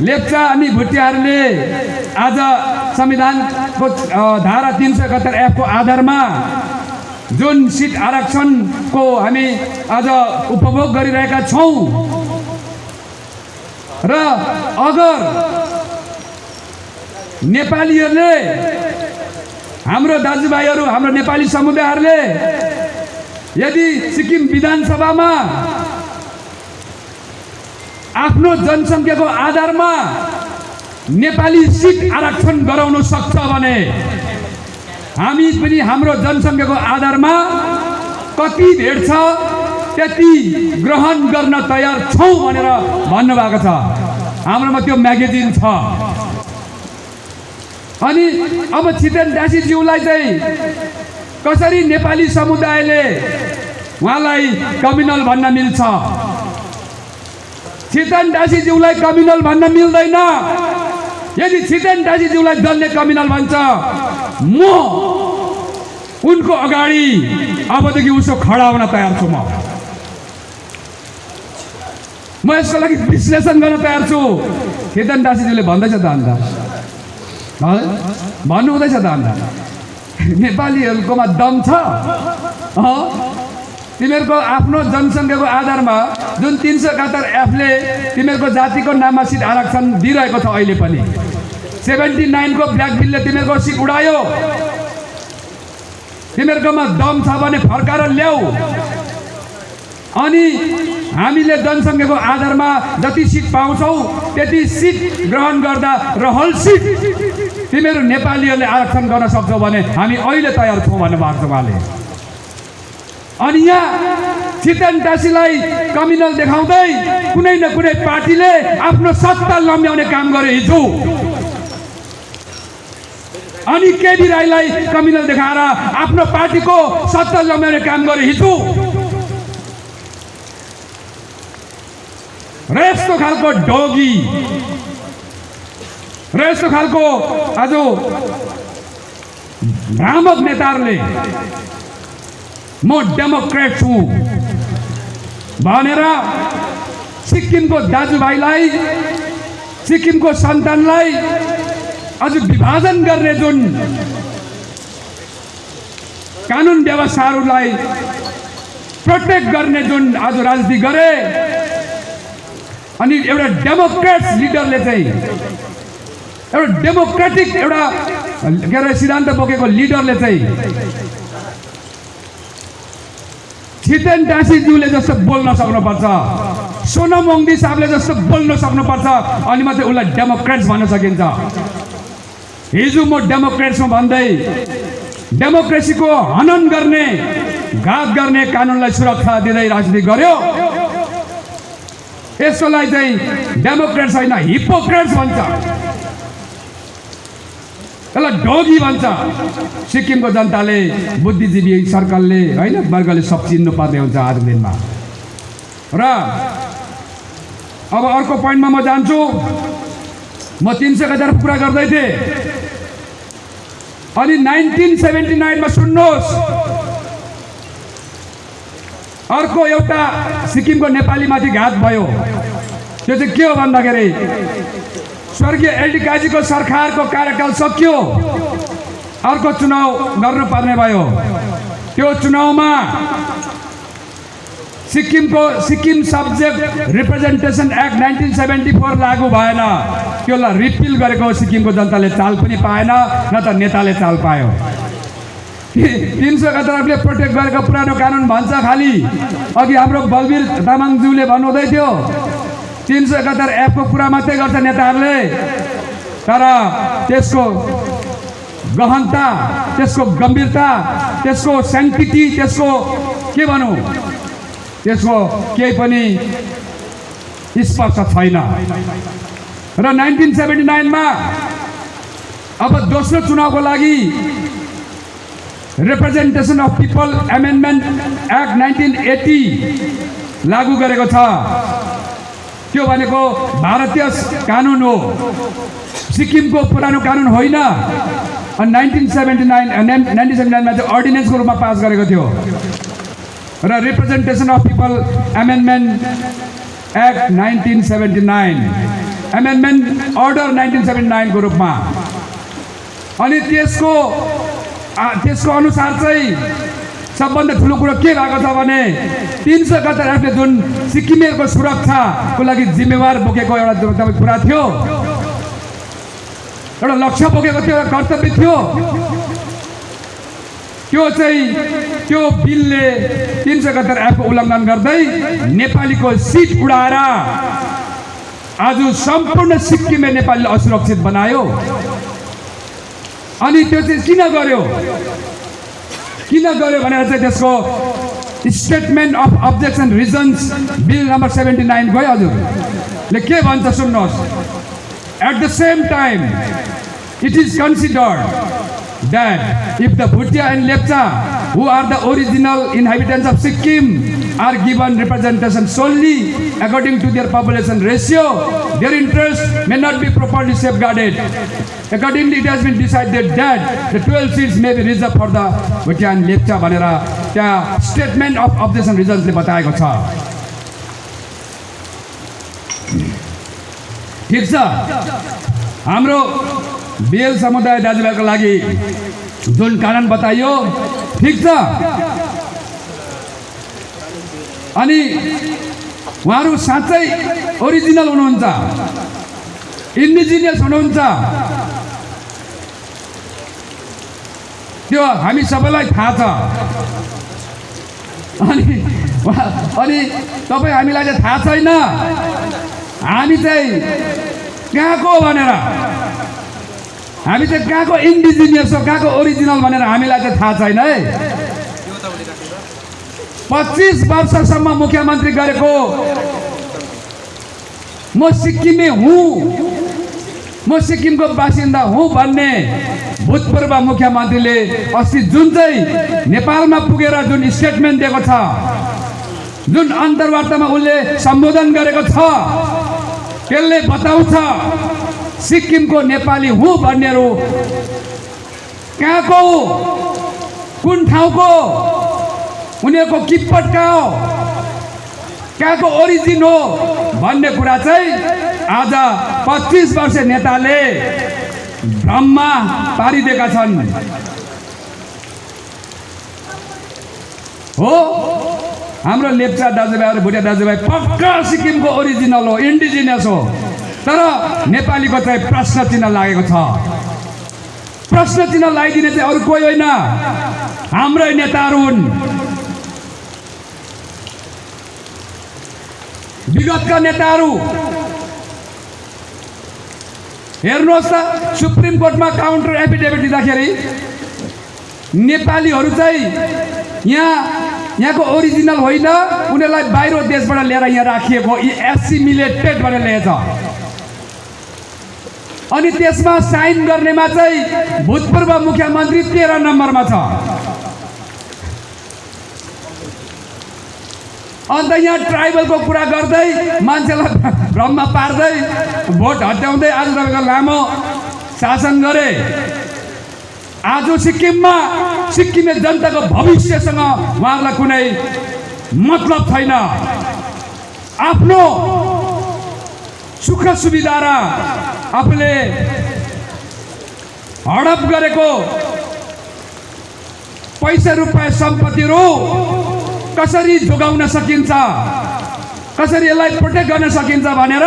लेप्चा अनि भुटियाहरूले आज संविधानको धारा 371 को आधारमा जुन सिट आरक्षणको हामी आज उपभोग गरिरहेका छौँ, र अगर नेपालीहरूले, हाम्रो दाजुभाइहरू, हाम्रो नेपाली समुदायहरूले यदि सिक्किम विधानसभामा आफ्नो जनसङ्ख्याको आधारमा नेपाली सिट आरक्षण गराउन सक्छ भने हामी पनि हाम्रो जनसङ्ख्याको आधारमा कति भेट्छ त्यति ग्रहण गर्न तयार छौँ भनेर भन्नुभएको छ। हाम्रोमा त्यो म्यागजिन छ। अनि अब छितेन टासीज्यूलाई चाहिँ कसरी नेपाली समुदायले उहाँलाई कम्युनल भन्न मिल्छ? छितेन दासीज्यूलाई कम्युनल भन्न मिल्दैन। यदि छितेन दासीज्यूलाई दलले कम्युनल भन्छ, म उनको अगाडि अबदेखि उसो खडा हुन तयार छु। म यसको लागि विश्लेषण गर्न तयार छु। छितेन दासीज्यूले भन्दैछ त अन्त, भन्नु हुँदैछ त अन्त, नेपालीहरूकोमा दम छ। तिमीहरूको आफ्नो जनसङ्ख्याको आधारमा जुन 371 एफले तिमीहरूको जातिको नाममा सिट आरक्षण दिइरहेको छ, अहिले पनि 79 को ब्ल्याक बिलले तिमीहरूको सिट उडायो। तिमीहरूकोमा दम छ भने फर्काएर ल्याऊ। अनि हामीले जनसङ्ख्याको आधारमा जति सिट पाउँछौ त्यति सिट ग्रहण गर्दा रहल सिट तिमीहरू नेपालीहरूले आरक्षण गर्न सक्छौ भने हामी अहिले तयार छौँ भन्नुभएको छ उहाँले। अनि यहाँ छितेन दासीलाई कम्युनल देखाउँदै कुनै न कुनै पार्टीले आफ्नो सत्ता लम्ब्याउने काम गरे हिजो। अनि केबी राईलाई कम्युनल देखाएर आफ्नो पार्टीको सत्ता लम्ब्याउने काम गरे हिजो। र यस्तो खालको डोगी र यस्तो खालको आज भ्रामक नेताहरूले म डेमोक्रेट छु भनेर सिक्किमको दाजुभाइलाई, सिक्किमको सन्तानलाई अझ विभाजन गर्ने जुन कानुन व्यवस्थाहरूलाई प्रोटेक्ट गर्ने जुन आज राजनीति गरे, अनि एउटा डेमोक्रेट्स लिडरले चाहिँ, एउटा डेमोक्रेटिक एउटा के अरे सिद्धान्त बोकेको लिडरले चाहिँ छितेन दासीज्यूले जस्तो बोल्न सक्नुपर्छ, सोनम वाङदी साहबले जस्तो बोल्न सक्नुपर्छ, अनि मात्रै उसलाई डेमोक्रेट्स भन्न सकिन्छ। हिजो म डेमोक्रेट्स हुँ भन्दै डेमोक्रेसीको हनन गर्ने, घात गर्ने कानुनलाई सुरक्षा दिँदै राजनीति गर्यो। यसलाई चाहिँ डेमोक्रेट्स होइन हिपोक्रेट्स भन्छ, यसलाई डोगी भन्छ। सिक्किमको जनताले, बुद्धिजीवी सर्कलले होइन वर्गले सब चिन्नु पर्ने हुन्छ आजको दिनमा। र अब अर्को पोइन्टमा म जान्छु। म 371 पुरा गर्दै थिएँ। अनि 1979 मा सुन्नुहोस्, अर्को एउटा सिक्किमको नेपालीमाथि घात भयो। त्यो चाहिँ के हो भन्दाखेरि स्वर्गीय एलडी काजीको सरकारको कार्यकाल सकियो, अर्को चुनाव गर्नुपर्ने भयो। त्यो चुनावमा सिक्किम सब्जेक्ट रिप्रेजेन्टेसन एक्ट 1974 लागू भएन। त्यसलाई रिपिल गरेको सिक्किमको जनताले चाल पनि पाएन, न त नेताले चाल पायो। 371 ले प्रोटेक्ट गरेको पुरानो कानुन भन्छ खालि। अघि हाम्रो बलवीर तामाङज्यूले भन्नुहुँदै थियो 371 एफ को कुरा मात्रै गर्छ नेताहरूले, तर त्यसको गहनता, त्यसको गम्भीरता, त्यसको स्याङ्क्टिटी, त्यसको के भनौँ, त्यसको केही पनि स्पष्ट छैन। र 1979 मा अब दोस्रो चुनावको लागि representation of people amendment act 1980 लागू गरेको छ। त्यो भनेको भारतीय कानुन हो, सिक्किमको पुरानो कानुन होइन। 1979 मा चाहिँ अर्डिनेन्सको रूपमा पास गरेको थियो। र representation of people amendment act 1979, amendment order 1979 को रूपमा। अनि त्यसको अनुसार चाहिँ सबभन्दा ठुलो कुरो के भएको छ भने 371 एफले जुन सिक्किमेहरूको सुरक्षाको लागि जिम्मेवार बोकेको एउटा तपाईको कुरा थियो, एउटा लक्ष्य बोकेको थियो, एउटा कर्तव्य थियो। त्यो बिलले 371 एफको उल्लङ्घन गर्दै नेपालीको सिट उडाएर आज सम्पूर्ण सिक्किमे नेपालीले असुरक्षित बनायो। अनि त्यो चाहिँ किन गर्यो भनेर चाहिँ त्यसको statement of objection reasons bill number 79 गयो हजुरले के भन्छ सुन्नुहोस्। At the same time it is considered that if the Bhutia and Lepcha, who are the original inhabitants of Sikkim, are given representation solely according to their population ratio, their interests may not be properly safeguarded. Accordingly, it has been decided that the 12 seats may be reserved for the Bhutia and Lepcha भनेर त्यहाँ statement of objection reasons ले बताएको छ। ठीक छ, हाम्रो बेल समुदाय दाजुभाइको लागि जुन कारण बताइयो ठीक छ, अनि उहाँहरू साँच्चै ओरिजिनल हुनुहुन्छ, इन्डिजिनियस हुनुहुन्छ, त्यो हामी सबैलाई थाहा छ। अनि तपाईँ हामीलाई चाहिँ थाहा छैन हामी चाहिँ कहाँको भनेर, हामी चाहिँ कहाँको इन्डिजिनियस हो, कहाँको ओरिजिनल भनेर हामीलाई चाहिँ थाहा छैन है। 25 वर्षसम्म मुख्यमन्त्री गरेको म सिक्किमे हुँ, म सिक्किमको बासिन्दा हुँ भन्ने भूतपूर्व मुख्यमन्त्रीले अस्ति जुन चाहिँ नेपालमा पुगेर जुन स्टेटमेन्ट दिएको छ, जुन अन्तर्वार्तामा उनले सम्बोधन गरेको छ, त्यसले बताउँछ सिक्किमको नेपाली हुँ भन्नेहरू कहाँको हो, कुन ठाउँको, उनीहरूको किपट कहाँ हो, कहाँको ओरिजिन हो भन्ने कुरा चाहिँ आज 25 वर्षीय नेताले भ्रममा पारिदिएका छन्। हो, हाम्रो लेप्चा दाजुभाइहरू, भुटिया दाजुभाइ पक्का सिक्किमको ओरिजिनल हो, इन्डिजिनियस हो, तर नेपालीको चाहिँ प्रश्न चिन्ह लागेको छ। प्रश्न चिन्ह लगाइदिने चाहिँ अरू कोही होइन, हाम्रै नेताहरू हुन्। विगतका नेताहरू हेर्नुहोस् त, सुप्रिम कोर्टमा काउन्टर एफिडेभिट दिँदाखेरि नेपालीहरू चाहिँ यहाँको ओरिजिनल होइन, उनीहरूलाई बाहिर देशबाट लिएर यहाँ राखिएको एसिमिलेटेड भनेर लेखेछ। अनि त्यसमा साइन गर्नेमा चाहिँ भूतपूर्व मुख्यमन्त्री 13 नम्बरमा छ। अन्त यहाँ ट्राइबलको कुरा गर्दै मान्छेलाई भ्रममा पार्दै भोट हट्याउँदै आज तपाईँको लामो शासन गरे। आज सिक्किमे जनताको भविष्यसँग उहाँहरूलाई कुनै मतलब छैन। आफ्नो सुख सुविधा र आफूले हडप गरेको पैसा रुपियाँ सम्पत्तिहरू कसरी जोगाउन सकिन्छ, कसरी यसलाई प्रोटेक्ट गर्न सकिन्छ भनेर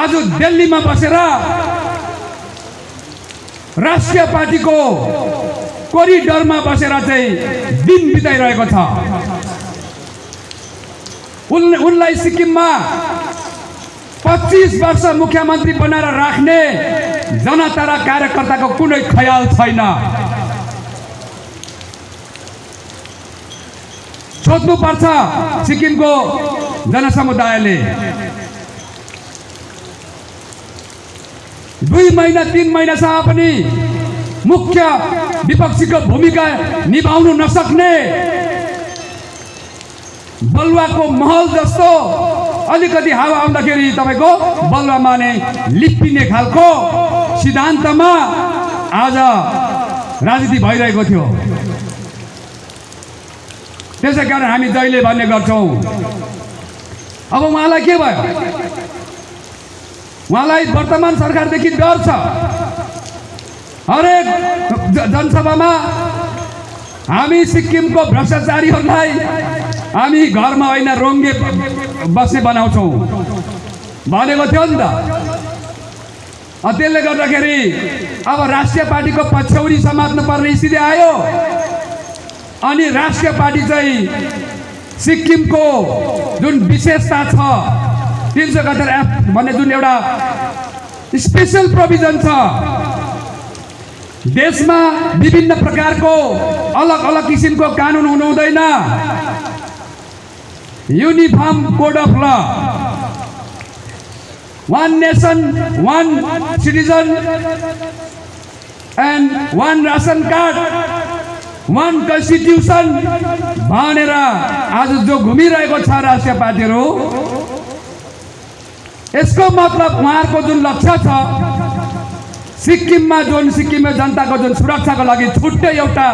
आज दिल्लीमा बसेर राष्ट्रिय पार्टीको कोरिडोरमा बसेर चाहिँ दिन बिताइरहेको छ। उनलाई सिक्किममा 25 वर्ष मुख्यमन्त्री बनाएर राख्ने जनता र कार्यकर्ताको कुनै ख्याल छैन। सोध्नुपर्छ सिक्किमको जनसमुदायले। 2 महिना 3 महिनासम्म पनि मुख्य विपक्षीको भूमिका निभाउनु नसक्ने, बलुवाको महल जस्तो अलिकति हावा आउँदाखेरि तपाईँको बलुवामा नै लिप्पिने खालको सिद्धान्तमा आज राजनीति भइरहेको थियो। त्यसै कारण हामी जहिले भन्ने गर्छौँ, अब उहाँलाई के भयो? उहाँलाई वर्तमान सरकारदेखि डर छ। हरेक जनसभामा हामी सिक्किमको भ्रष्टाचारीहरूलाई हामी घरमा होइन रोङ्गे बस्ने बनाउँछौँ भनेको थियो नि त। त्यसले गर्दाखेरि अब राष्ट्रिय पार्टीको पछ्यौरी समात्नु पर्ने स्थिति आयो। अनि राष्ट्रिय पार्टी चाहिँ सिक्किमको जुन विशेषता छ 371F भन्ने जुन एउटा स्पेशल प्रोभिजन छ, देशमा विभिन्न प्रकारको अलग अलग किसिमको कानुन हुनु हुँदैन, uniform code of law, one nation one citizen and one ration card, one constitution भनेर आज जो घुमिरहेको छ राष्ट्रिय पार्टीहरू, यसको मतलब उहाँहरूको जुन लक्ष्य छ, सिक्किममा सिक्किमे जनताको जुन सुरक्षाको लागि छुट्टै एउटा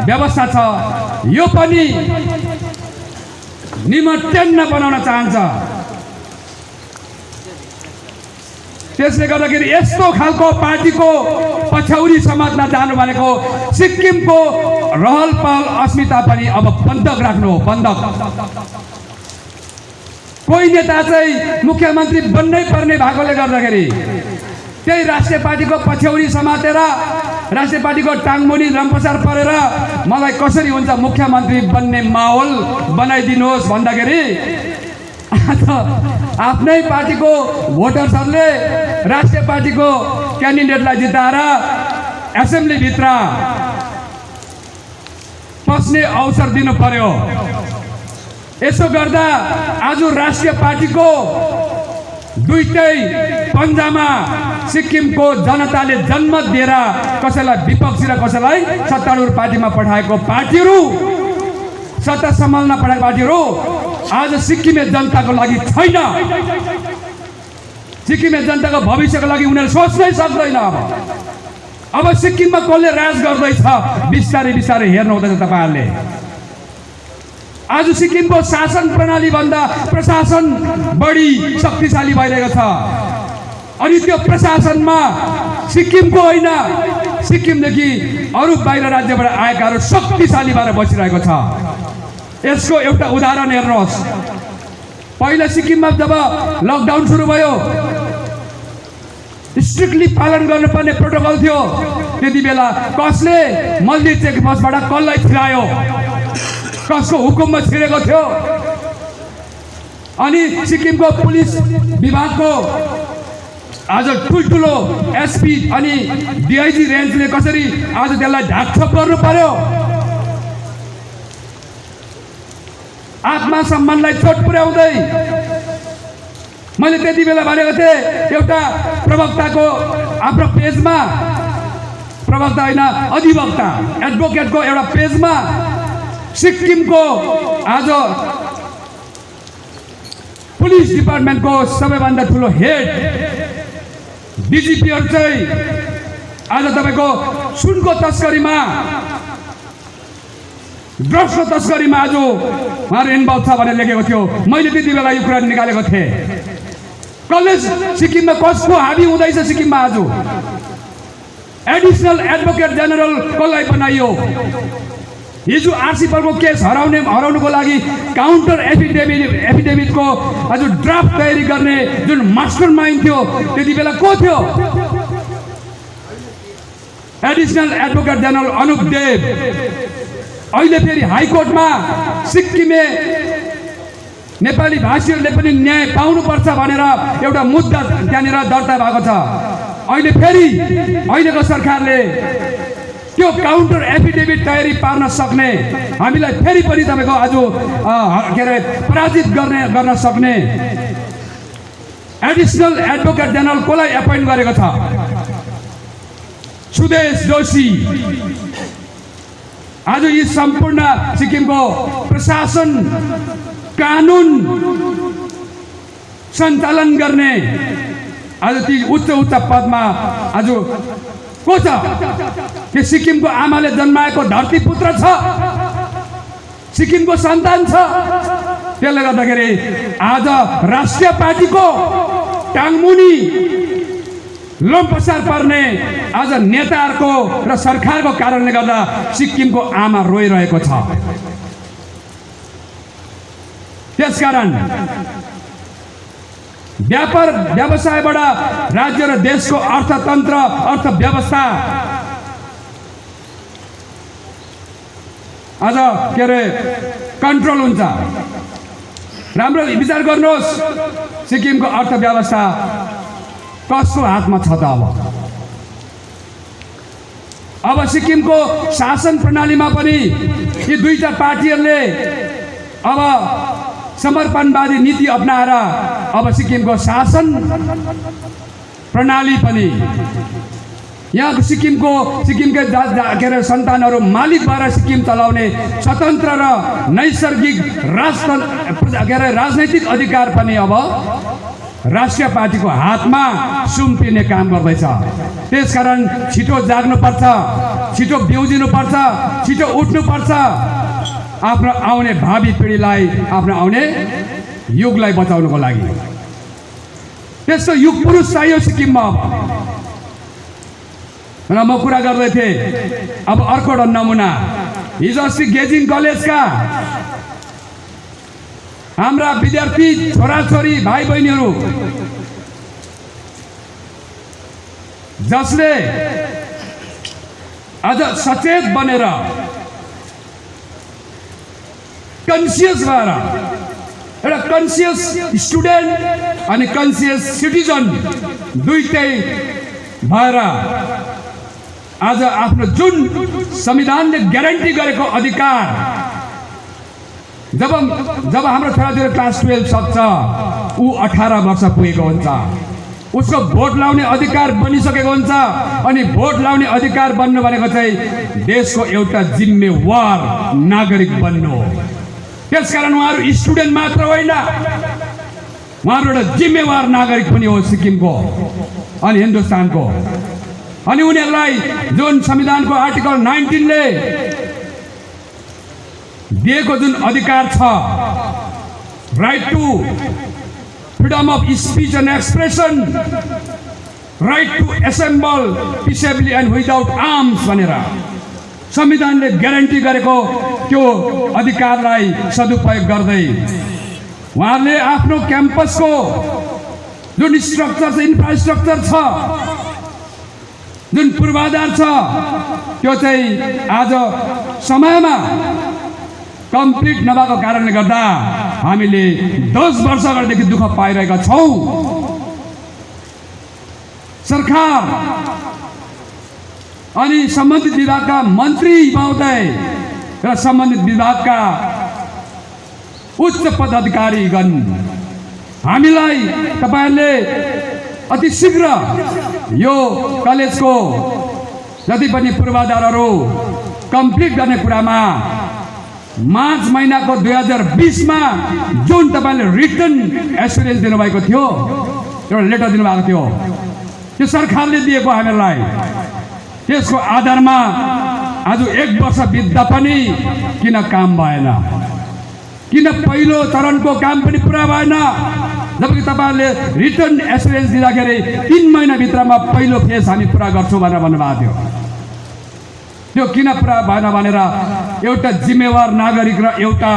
व्यवस्था छ, यो पनि निमट्यान्न बनाउन चाहन्छ। त्यसले गर्दाखेरि यस्तो खालको पार्टीको पछौरी समात्न जानु भनेको सिक्किमको रहल पहल अस्मिता पनि अब बन्धक राख्नु हो, बन्धक। कोही नेता चाहिँ मुख्यमन्त्री बन्नै पर्ने भएकोले गर्दाखेरि त्यही राष्ट्रिय पार्टीको पछौरी समातेर, राष्ट्रिय पार्टीको टाङमुनि रम्पसार परेर मलाई कसरी हुन्छ मुख्यमन्त्री बन्ने माहौल बनाइदिनुहोस् भन्दाखेरि आफ्नै पार्टीको भोटर्सहरूले राष्ट्रिय पार्टीको क्यान्डिडेटलाई जिताएर एसेम्ब्लीभित्र पस्ने अवसर दिनु पर्यो। यसो गर्दा आज राष्ट्रिय पार्टीको दुईटै पन्जामा सिक्किमको जनताले जनमत दिएर कसैलाई विपक्षी र कसैलाई सत्तारूढ पार्टीमा पठाएको पार्टीहरू, सत्ता सम्हाल्न पठाएको पार्टीहरू आज सिक्किमे जनताको लागि छैन। सिक्किमे जनताको भविष्यको लागि उनीहरू सोच्नै सक्दैन। अब सिक्किममा कसले राज गर्दैछ बिस्तारै बिस्तारै हेर्नु हुँदैछ तपाईँहरूले। आज सिक्किमको शासन प्रणाली भन्दा प्रशासन बढी शक्तिशाली भइरहेको छ। अनि त्यो प्रशासनमा सिक्किमको होइन, सिक्किमदेखि अरू बाहिर राज्यबाट आएकाहरू शक्तिशाली भएर बसिरहेको छ। यसको एउटा उदाहरण हेर्नुहोस्। पहिला सिक्किममा जब लकडाउन सुरु भयो, स्ट्रिक्टली पालन गर्नुपर्ने प्रोटोकल थियो। त्यति बेला कसले मल्ली चेकपोस्टबाट कसलाई छिरायो, कसको हुकुममा छिरेको थियो। अनि सिक्किमको पुलिस विभागको आज ठुल्ठुलो एसपी अनि डिआइजी रेन्जले कसरी आज त्यसलाई ढाकछोप गर्नु पर्यो। आत्मा सम्मानलाई चोट पुर्याउँदै मैले त्यति बेला भनेको थिएँ, एउटा प्रवक्ताको आफ्नो पेजमा, प्रवक्ता होइन अधिवक्ता एडभोकेटको एउटा पेजमा सिक्किमको आज पुलिस डिपार्टमेन्टको सबैभन्दा ठुलो हेड डिजिपीहरू चाहिँ आज तपाईँको सुनको तस्करीमा, ड्रग्सको तस्करीमा आज उहाँहरू इन्भल्भ छ भनेर लेखेको थियो। मैले त्यति बेला यो कुरा निकालेको थिएँ। कसले सिक्किममा कसको हाबी हुँदैछ सिक्किममा आज? एडिसनल एडभोकेट जेनरल कसलाई बनाइयो? हिजो आरसी पलको केस हराउनुको लागि काउन्टर एफिडेभिटको आज ड्राफ्ट तयारी गर्ने जुन मास्टर माइन्ड थियो त्यति बेला को थियो? एडिसनल एडभोकेट जेनरल अनुप देव। अहिले फेरि हाइकोर्टमा सिक्किमे नेपाली भाषीहरूले पनि न्याय पाउनुपर्छ भनेर एउटा मुद्दा त्यहाँनिर दर्ता भएको छ। अहिले फेरि अहिलेको सरकारले त्यो काउन्टर एफिडेभिट तयारी पार्न सक्ने, हामीलाई फेरि पनि तपाईँको आज के अरे पराजित गर्न सक्ने एडिसनल एडभोकेट जेनरल कसलाई एपोइन्ट गरेको छ? सुदेश जोशी। आज यी सम्पूर्ण सिक्किमको प्रशासन कानुन सञ्चालन गर्ने आज ती उच्च पदमा आज को छ? के सिक्किमको आमाले जन्माएको धरतीपुत्र छ, सिक्किमको सन्तान छ। त्यसले गर्दाखेरि आज राष्ट्रिय पार्टीको टाङमुनि लम्पसार पर्ने आज नेताहरूको र सरकारको कारणले गर्दा सिक्किमको आमा रोइरहेको छ। त्यसकारण व्यापार व्यवसायबाट राज्य र देशको अर्थतन्त्र अर्थव्यवस्था आज के अरे कन्ट्रोल हुन्छ। राम्रो विचार गर्नुहोस्, सिक्किमको अर्थव्यवस्था कसको हातमा छ त? अब सिक्किमको शासन प्रणालीमा पनि यी दुईटा पार्टीहरूले अब समर्पणवादी नीति अपनाएर अब सिक्किमको शासन प्रणाली पनि यहाँ सिक्किमकै के अरे सन्तानहरू मालिक भएर सिक्किम चलाउने स्वतन्त्र र नैसर्गिक के अरे राजनैतिक अधिकार पनि अब राष्ट्रिय पार्टीको हातमा सुम्पिने काम गर्दैछ। त्यसकारण छिटो जाग्नुपर्छ, छिटो ब्युजिनुपर्छ, छिटो उठ्नुपर्छ, आफ्नो आउने भावी पिँढीलाई, आफ्नो आउने युगलाई बचाउनको लागि। त्यस्तो युग पुरुष चाहियो सिक्किममा। र म कुरा गर्दै थिएँ, अब अर्को एउटा नमुना, हिजो अस्ति गेजिङ कलेजका हाम्रा विद्यार्थी छोराछोरी भाइ बहिनीहरू जसले आज सचेत बनेर कन्सियस भएर एउटा कन्सियस स्टुडेन्ट अनि कन्सियस सिटिजन दुईटै भएर आज आफ्नो जुन संविधानले ग्यारेन्टी गरेको अधिकार, जब हाम्रो छोराछोरी क्लास 12 सक्छ, ऊ 18 वर्ष पुगेको हुन्छ, उसको भोट लाउने अधिकार बनिसकेको हुन्छ। अनि भोट लाउने अधिकार बन्नु भनेको चाहिँ देशको एउटा जिम्मेवार नागरिक बन्नु हो। त्यसकारण उहाँहरू स्टुडेन्ट मात्र होइन, उहाँहरू एउटा जिम्मेवार नागरिक पनि हो सिक्किमको अनि हिन्दुस्तानको। अनि उनीहरूलाई जुन संविधानको आर्टिकल 19 ले दिएको जुन अधिकार छ, right to freedom of speech and expression, right to assemble peaceably and without arms भनेर संविधानले ग्यारेन्टी गरेको त्यो अधिकारलाई सदुपयोग गर्दै उहाँहरूले आफ्नो क्याम्पसको जुन स्ट्रक्चर छ, इन्फ्रास्ट्रक्चर छ, जुन पूर्वाधार छ, त्यो चाहिँ आज समयमा कम्प्लिट नभएको कारणले गर्दा हामीले 10 वर्ष अगाडिदेखि दुःख पाइरहेका छौँ। सरकार अनि सम्बन्धित विभागका मन्त्री महोदय र सम्बन्धित विभागका उच्च पदाधिकारीगण हामीलाई तपाईहरुले अति शीघ्र यो कलेजको जति पनि पूर्वाधारहरू कम्प्लिट गर्ने कुरामा मार्च महिनाको 2020 मा जुन तपाईले रिटन एस्युरेन्स दिनुभएको थियो, एउटा लेटर दिनुभएको थियो, त्यो सरकारले दिएको हामीलाई, त्यसको आधारमा आज 1 वर्ष बित्दा पनि किन काम भएन, किन पहिलो चरणको काम पनि पुरा भएन, जबकि तपाईहरुले रिटन एस्युरेन्स दिँदाखेरि 3 महिना भित्रमा पहिलो फेज हामी पुरा गर्छौं भनेर भन्नुभएको थियो। त्यो किन पुरा भएन भनेर एउटा जिम्मेवार नागरिक र एउटा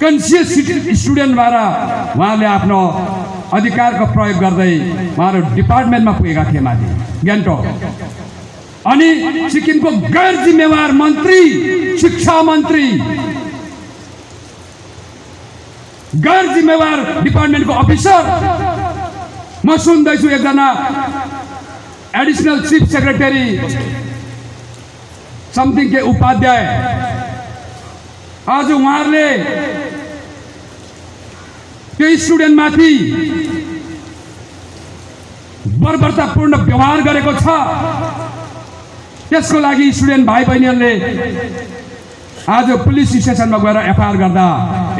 कन्सियस स्टुडेन्ट भएर उहाँले आफ्नो अधिकारको प्रयोग गर्दै उहाँहरू डिपार्टमेन्टमा पुगेका थिए, माथि गान्तोक। अनि सिक्किमको गैर जिम्मेवार मन्त्री, शिक्षा मन्त्री, गैर जिम्मेवार डिपार्टमेन्टको अफिसर, म सुन्दैछु एकजना एडिसनल चिफ सेक्रेटरी समथिङ के उपाध्याय, आज उहाँहरूले त्यो स्टुडेन्ट माथि बर्बरतापूर्ण व्यवहार गरेको छ। त्यसको लागि स्टुडेन्ट भाइ बहिनीहरूले आज पुलिस स्टेसनमा गएर एफआईआर गर्दा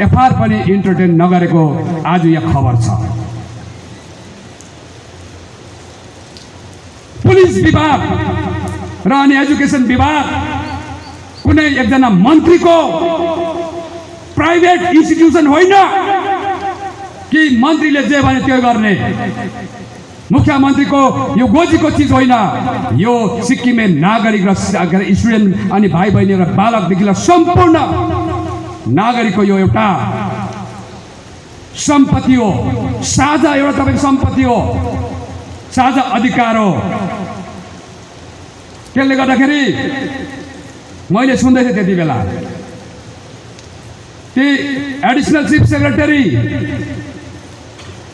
एफआईआर पनि इन्टरटेन नगरेको आज यहाँ खबर छ। पुलिस विभाग र अनि एजुकेसन विभाग कुनै एकजना मन्त्रीको प्राइभेट इन्स्टिट्युसन होइन कि मन्त्रीले जे भने त्यो गर्ने, मुख्यमन्त्रीको यो गोजीको चिज होइन। यो सिक्किमे नागरिक र स्टुडेन्ट अनि भाइ बहिनी र बालकदेखि सम्पूर्ण नागरिकको यो एउटा सम्पत्ति हो, साझा एउटा तपाईको सम्पत्ति हो, साझा अधिकार हो। त्यसले गर्दाखेरि मैले सुन्दै थिएँ त्यति बेला ती एडिसनल चिफ सेक्रेटरी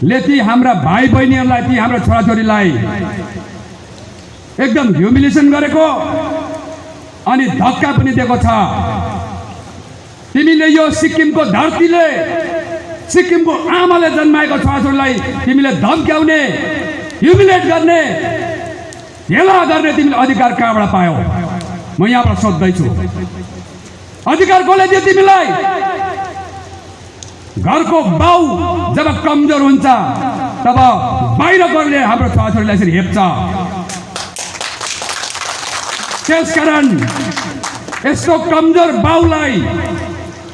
ले ती हाम्रा भाइ बहिनीहरूलाई, ती हाम्रा छोराछोरीलाई एकदम ह्युमिलिएसन गरेको अनि धक्का पनि दिएको छ। तिमीले यो सिक्किमको धरतीले, सिक्किमको आमाले जन्माएको छोराछोरीलाई तिमीले धम्क्याउने, ह्युमिलिएट गर्ने, हेला गर्ने तिमीले अधिकार कहाँबाट पायौ? म यहाँबाट सोध्दैछु, अधिकार कसले दियो तिमीलाई? घरको बाउ जब कमजोर हुन्छ तब बाहिरकोले हाम्रो छोराछोरीलाई यसरी हेप्छ। त्यसकारण यस्तो कमजोर बाउलाई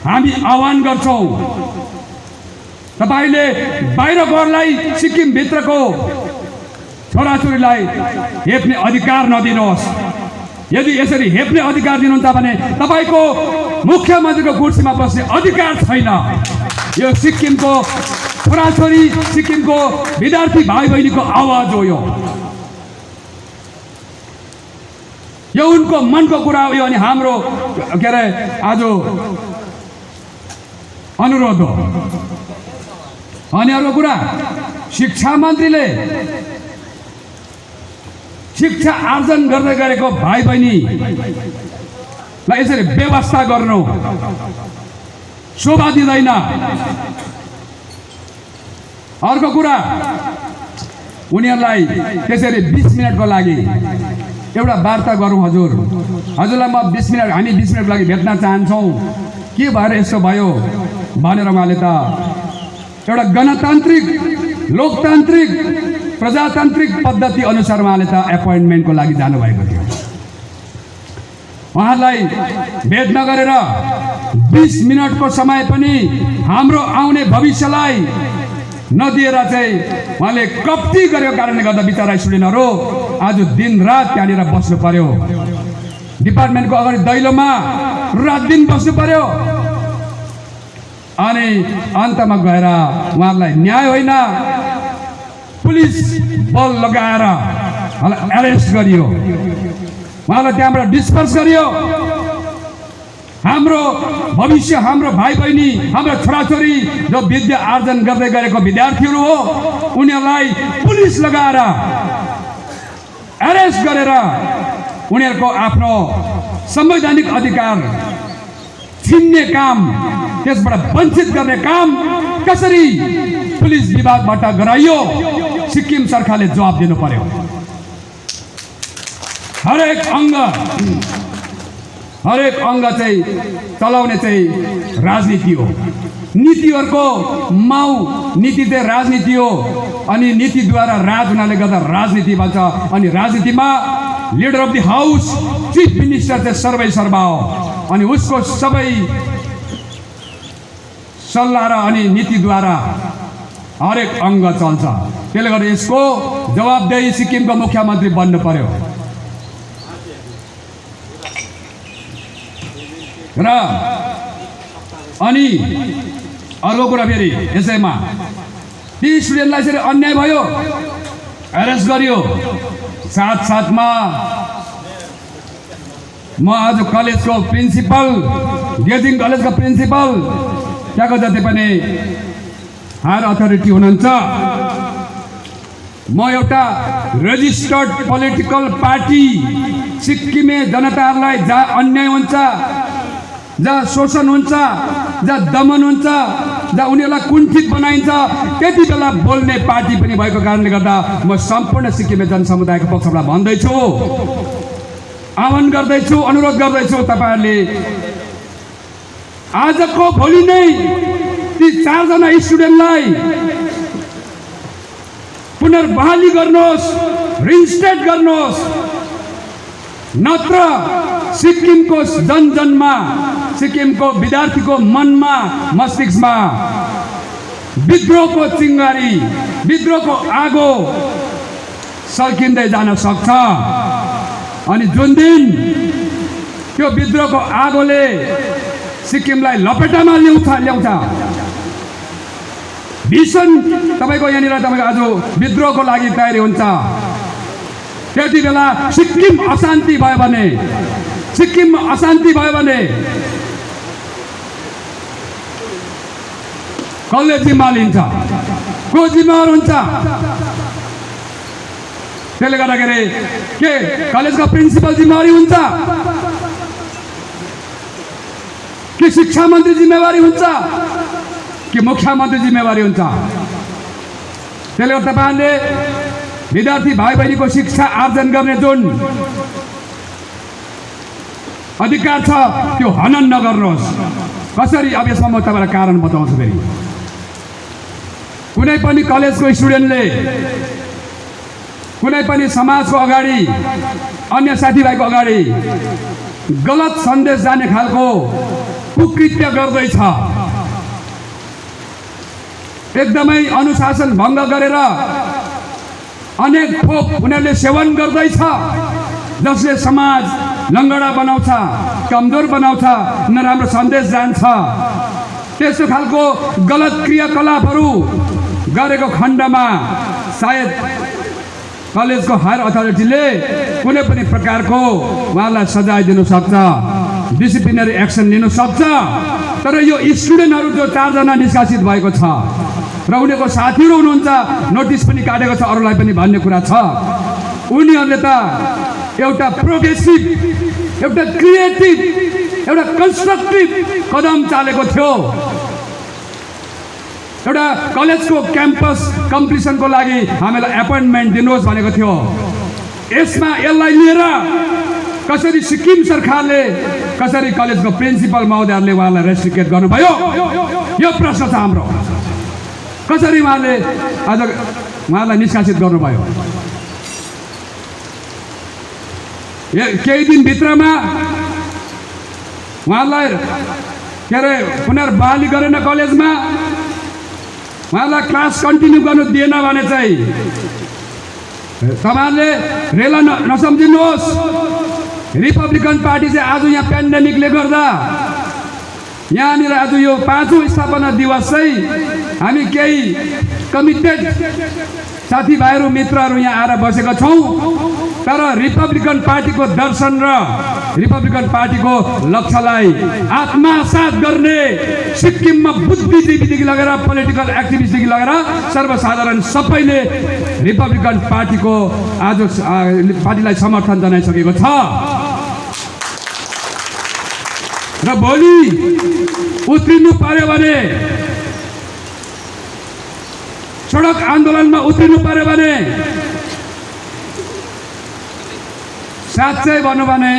हामी आह्वान गर्छौँ, तपाईले बाहिरकोलाई सिक्किम भित्रको छोराछोरीलाई हेप्ने अधिकार नदिनुहोस्। यदि यसरी हेप्ने अधिकार दिनुहुन्छ भने तपाईको मुख्यमन्त्रीको कुर्सीमा बस्ने अधिकार छैन। यो सिक्किमको छोराछोरी, सिक्किमको विद्यार्थी भाइ बहिनीको आवाज हो। यो उनको मनको कुरा हो। अनि हाम्रो के अरे आज अनुरोध हो। अनि अर्को कुरा, शिक्षा मन्त्रीले शिक्षा आर्जन गर्दै गरेको भाइ बहिनीलाई यसरी व्यवस्था गर्नु शोभा दिँदैन। अर्को कुरा, उनीहरूलाई त्यसरी 20 मिनटको लागि एउटा वार्ता गरौँ। हजुरलाई म 20 मिनट, हामी 20 मिनटको लागि भेट्न चाहन्छौँ, के भएर यस्तो भयो भनेर उहाँले त एउटा गणतान्त्रिक, लोकतान्त्रिक, प्रजातान्त्रिक पद्धति अनुसार उहाँले त एपोइन्टमेन्टको लागि जानुभएको थियो। उहाँलाई भेट नगरेर 20 मिनटको समय पनि हाम्रो आउने भविष्यलाई नदिएर चाहिँ उहाँले कप्ती गरेको कारणले गर्दा बिचरा स्टुडेन्टहरू आज दिनरात त्यहाँनिर बस्नु पर्यो। डिपार्टमेन्टको अगाडि दैलोमा रात दिन बस्नु पर्यो। अनि अन्तमा गएर उहाँहरूलाई न्याय होइन, पुलिस बल लगाएर उहाँलाई एरेस्ट गरियो, उहाँलाई त्यहाँबाट डिस्पर्स गरियो। हाम्रो भविष्य, हाम्रो भाइ बहिनी, हाम्रो छोराछोरी जो विद्या आर्जन गर्दै गरेको विद्यार्थीहरू हो, उनीहरूलाई पुलिस लगाएर एरेस्ट गरेर उनीहरूको आफ्नो संवैधानिक अधिकार छिन्ने काम, त्यसबाट वञ्चित गर्ने काम कसरी पुलिस विभागबाट गराइयो, सिक्किम सरकारले जवाब दिनु पर्यो। हरेक अङ्ग चाहिँ चलाउने चाहिँ राजनीति हो। नीतिहरूको माउ नीति चाहिँ राजनीति हो। अनि नीतिद्वारा राज हुनाले गर्दा राजनीति भन्छ। अनि राजनीतिमा leader of the house, chief minister चाहिँ सर्वै सर्वा हो। अनि उसको सबै सल्लाह र अनि नीतिद्वारा हरेक अङ्ग चल्छ। त्यसले गर्दा यसको जवाबदेही सिक्किमको मुख्यमन्त्री बन्नु पर्यो। र अनि अर्को कुरा फेरि यसैमा ती स्टुडेन्टलाई यसरी अन्याय भयो, एरेस्ट गरियो। साथसाथमा म आज कलेजको प्रिन्सिपल, गेजिङ कलेजको प्रिन्सिपल, त्यहाँको जति पनि हायर अथोरिटी हुनुहुन्छ, म एउटा रेजिस्टर्ड पोलिटिकल पार्टी, सिक्किमे जनताहरूलाई जहाँ अन्याय हुन्छ, जहाँ शोषण हुन्छ, जहाँ दमन हुन्छ, जहाँ उनीहरूलाई कुण्ठित बनाइन्छ, त्यति बेला बोल्ने पार्टी पनि भएको कारणले गर्दा म सम्पूर्ण सिक्किमे जनसमुदायको पक्षबाट भन्दैछु, आह्वान गर्दैछु, अनुरोध गर्दैछु, तपाईँहरूले आजको भोलि नै ती 4 जना स्टुडेन्टलाई पुनर्बहाली गर्नुहोस्, रिइन्स्टेट गर्नुहोस्, नत्र सिक्किमको जनजनमा, सिक्किमको विद्यार्थीको मनमा, मस्तिष्कमा विद्रोहको चिङ्गारी, विद्रोहको आगो सल्किँदै जान सक्छ। अनि जुन दिन त्यो विद्रोहको आगोले सिक्किमलाई लपेटामा ल्याउँछ, भीषण तपाईँको यहाँनिर तपाईँको आज विद्रोहको लागि तयारी हुन्छ, त्यति बेला सिक्किम अशान्ति भयो भने, सिक्किममा अशान्ति भयो भने कसले जिम्मा लिन्छ? को जिम्मेवार हुन्छ? त्यसले गर्दाखेरि के कलेजको प्रिन्सिपल जिम्मेवारी हुन्छ कि शिक्षा मन्त्री जिम्मेवारी हुन्छ कि मुख्यमन्त्री जिम्मेवारी हुन्छ? त्यसले गर्दा तपाईँहरूले विद्यार्थी भाइ बहिनीको शिक्षा आर्जन गर्ने जुन अधिकार छ त्यो हनन नगर्नुहोस्। कसरी? अब यसमा म तपाईँलाई कारण बताउँछु। फेरि कुनै पनि कलेजको स्टुडेन्टले कुनै पनि समाजको अगाडि अन्य साथीभाइको अगाडि गलत सन्देश जाने खालको कुकृत्य गर्दैछ, एकदमै अनुशासन भङ्ग गरेर अनेक थोक उनीहरूले सेवन गर्दैछ, जसले समाज लङ्गडा बनाउँछ, कमजोर बनाउँछ, नराम्रो सन्देश जान्छ। त्यस्तो खालको गलत क्रियाकलापहरू गरेको खण्डमा सायद कलेजको हायर अथोरिटीले कुनै पनि प्रकारको उहाँलाई सजाय दिन सक्छ, डिसिप्लिनरी एक्सन लिन सक्छ। तर यो स्टुडेन्टहरू जो 4 जना निष्कासित भएको छ र उनीहरूको साथीहरू हुनुहुन्छ, नोटिस पनि काटेको छ, अरूलाई पनि भन्ने कुरा छ। उनीहरूले त एउटा प्रोग्रेसिभ, एउटा क्रिएटिभ, एउटा कन्स्ट्रक्टिभ कदम चालेको थियो। एउटा कलेजको क्याम्पस कम्प्लिसनको लागि हामीलाई एपोइन्टमेन्ट दिनुहोस् भनेको थियो। यसलाई लिएर कसरी सिक्किम सरकारले, कसरी कलेजको प्रिन्सिपल महोदयहरूले उहाँलाई रेस्ट्रिक्टेड गर्नुभयो, यो प्रश्न छ हाम्रो। कसरी उहाँले आज उहाँलाई निष्कासित गर्नुभयो? केही दिनभित्रमा उहाँलाई के अरे पुनर्बहाली गरेन कलेजमा, उहाँलाई क्लास कन्टिन्यू गर्नु दिएन भने चाहिँ तपाईँहरूले रेला नसम्झिनुहोस्। रिपब्लिकन पार्टी चाहिँ आज यहाँ पेन्डेमिकले गर्दा यहाँनिर आज यो 5औं स्थापना दिवस चाहिँ हामी केही कमिटेड साथीभाइहरू मित्रहरू यहाँ आएर बसेका छौँ। तर रिपब्लिकन पार्टीको दर्शन र रिपब्लिकन पार्टीको लक्ष्यलाई आत्मसात गर्ने, सिक्किममा बुद्धिजीवीदेखि लगेर पोलिटिकल एक्टिभिस्टदेखि लगेर सर्वसाधारण सबैले रिपब्लिकन पार्टीको आज पार्टीलाई समर्थन जनाइसकेको छ। र भोलि उत्रिनु पर्यो भने, सडक आन्दोलनमा उत्रिनु पर्यो भने, साँच्चै भन्नु भने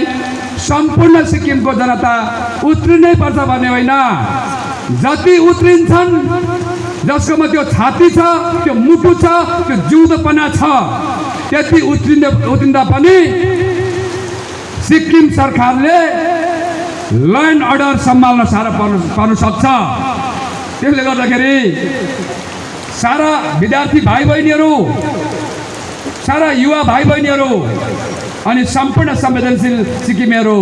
सम्पूर्ण सिक्किमको जनता उत्रिनै पर्छ भन्ने होइन। जति उत्रिन्छन्, जसकोमा त्यो छाती छ, त्यो मुटु छ, त्यो जिउँदोपना छ, त्यति उत्रिँदा पनि सिक्किम सरकारले ल एन्ड अर्डर सम्हाल्न साह्रो पर्न सक्छ। त्यसले गर्दाखेरि सारा विद्यार्थी भाइ बहिनीहरू, सारा युवा भाइ बहिनीहरू अनि सम्पूर्ण संवेदनशील सिक्किमेहरू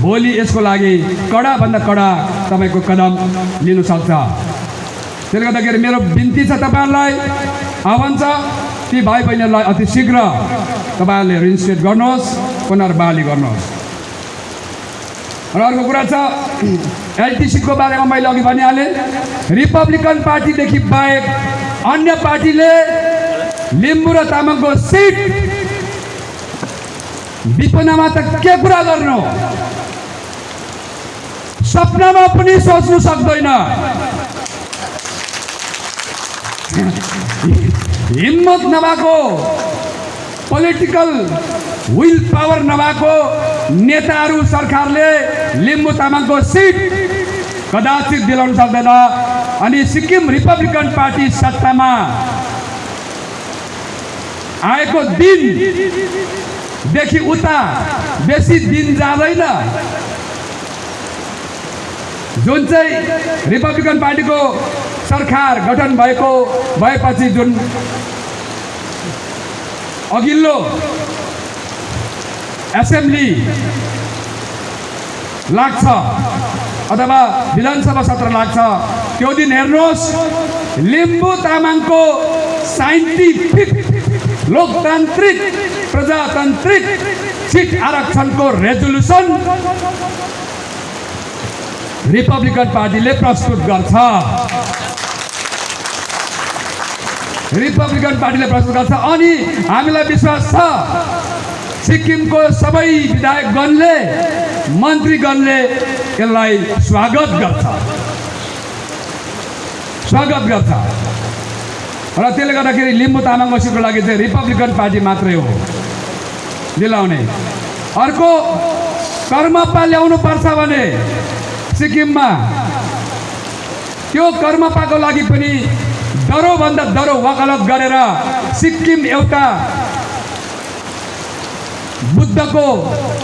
भोलि यसको लागि कडाभन्दा कडा तपाईँको कदम लिनु सक्छ। त्यसले गर्दाखेरि मेरो बिन्ती छ तपाईँहरूलाई, आह्वान छ, ती भाइ बहिनीहरूलाई अति शीघ्र तपाईँहरूले रिइन्स्टेट गर्नुहोस्, पुनर्बहाली गर्नुहोस्। र अर्को कुरा छ, एलटिसीको बारेमा मैले अघि भनिहालेँ। रिपब्लिकन पार्टीदेखि बाहेक अन्य पार्टीले लिम्बू र तामाङको सिट विपनामा त के कुरा गर्नु, सपनामा पनि सोच्नु सक्दैन। हिम्मत नभएको, पोलिटिकल विल पावर नभएको नेताहरू सरकारले लिम्बू तामाङको सिट कदाचित दिलाउन सक्दैन। अनि सिक्किम रिपब्लिकन पार्टी सत्तामा आएको दिनदेखि उता बेसी दिन जाँदैन। जुन चाहिँ रिपब्लिकन पार्टीको सरकार गठन भएपछि जुन अघिल्लो एसेम्ब्ली लाग्छ अथवा विधानसभा सत्र लाग्छ, त्यो दिन हेर्नुहोस् लिम्बू तामाङको साइन्टिफिक लोकतान्त्रिक प्रजातान्त्रिक सिट आरक्षणको रेजोल्युसन रिपब्लिकन पार्टीले प्रस्तुत गर्छ। रिपब्लिकन पार्टीले प्रस्तुत गर्छ। अनि हामीलाई विश्वास छ सिक्किमको सबै विधायकगणले, मन्त्रीगणले यसलाई स्वागत गर्छ। र त्यसले गर्दाखेरि लिम्बू तामाङ मसिको लागि चाहिँ रिपब्लिकन पार्टी मात्रै हो दिलाउने। अर्को कर्मप्पा ल्याउनु पर्छ भने सिक्किममा त्यो कर्मप्पाको लागि पनि डह्रोभन्दा डह्रो वकालत गरेर सिक्किम एउटा बुद्धको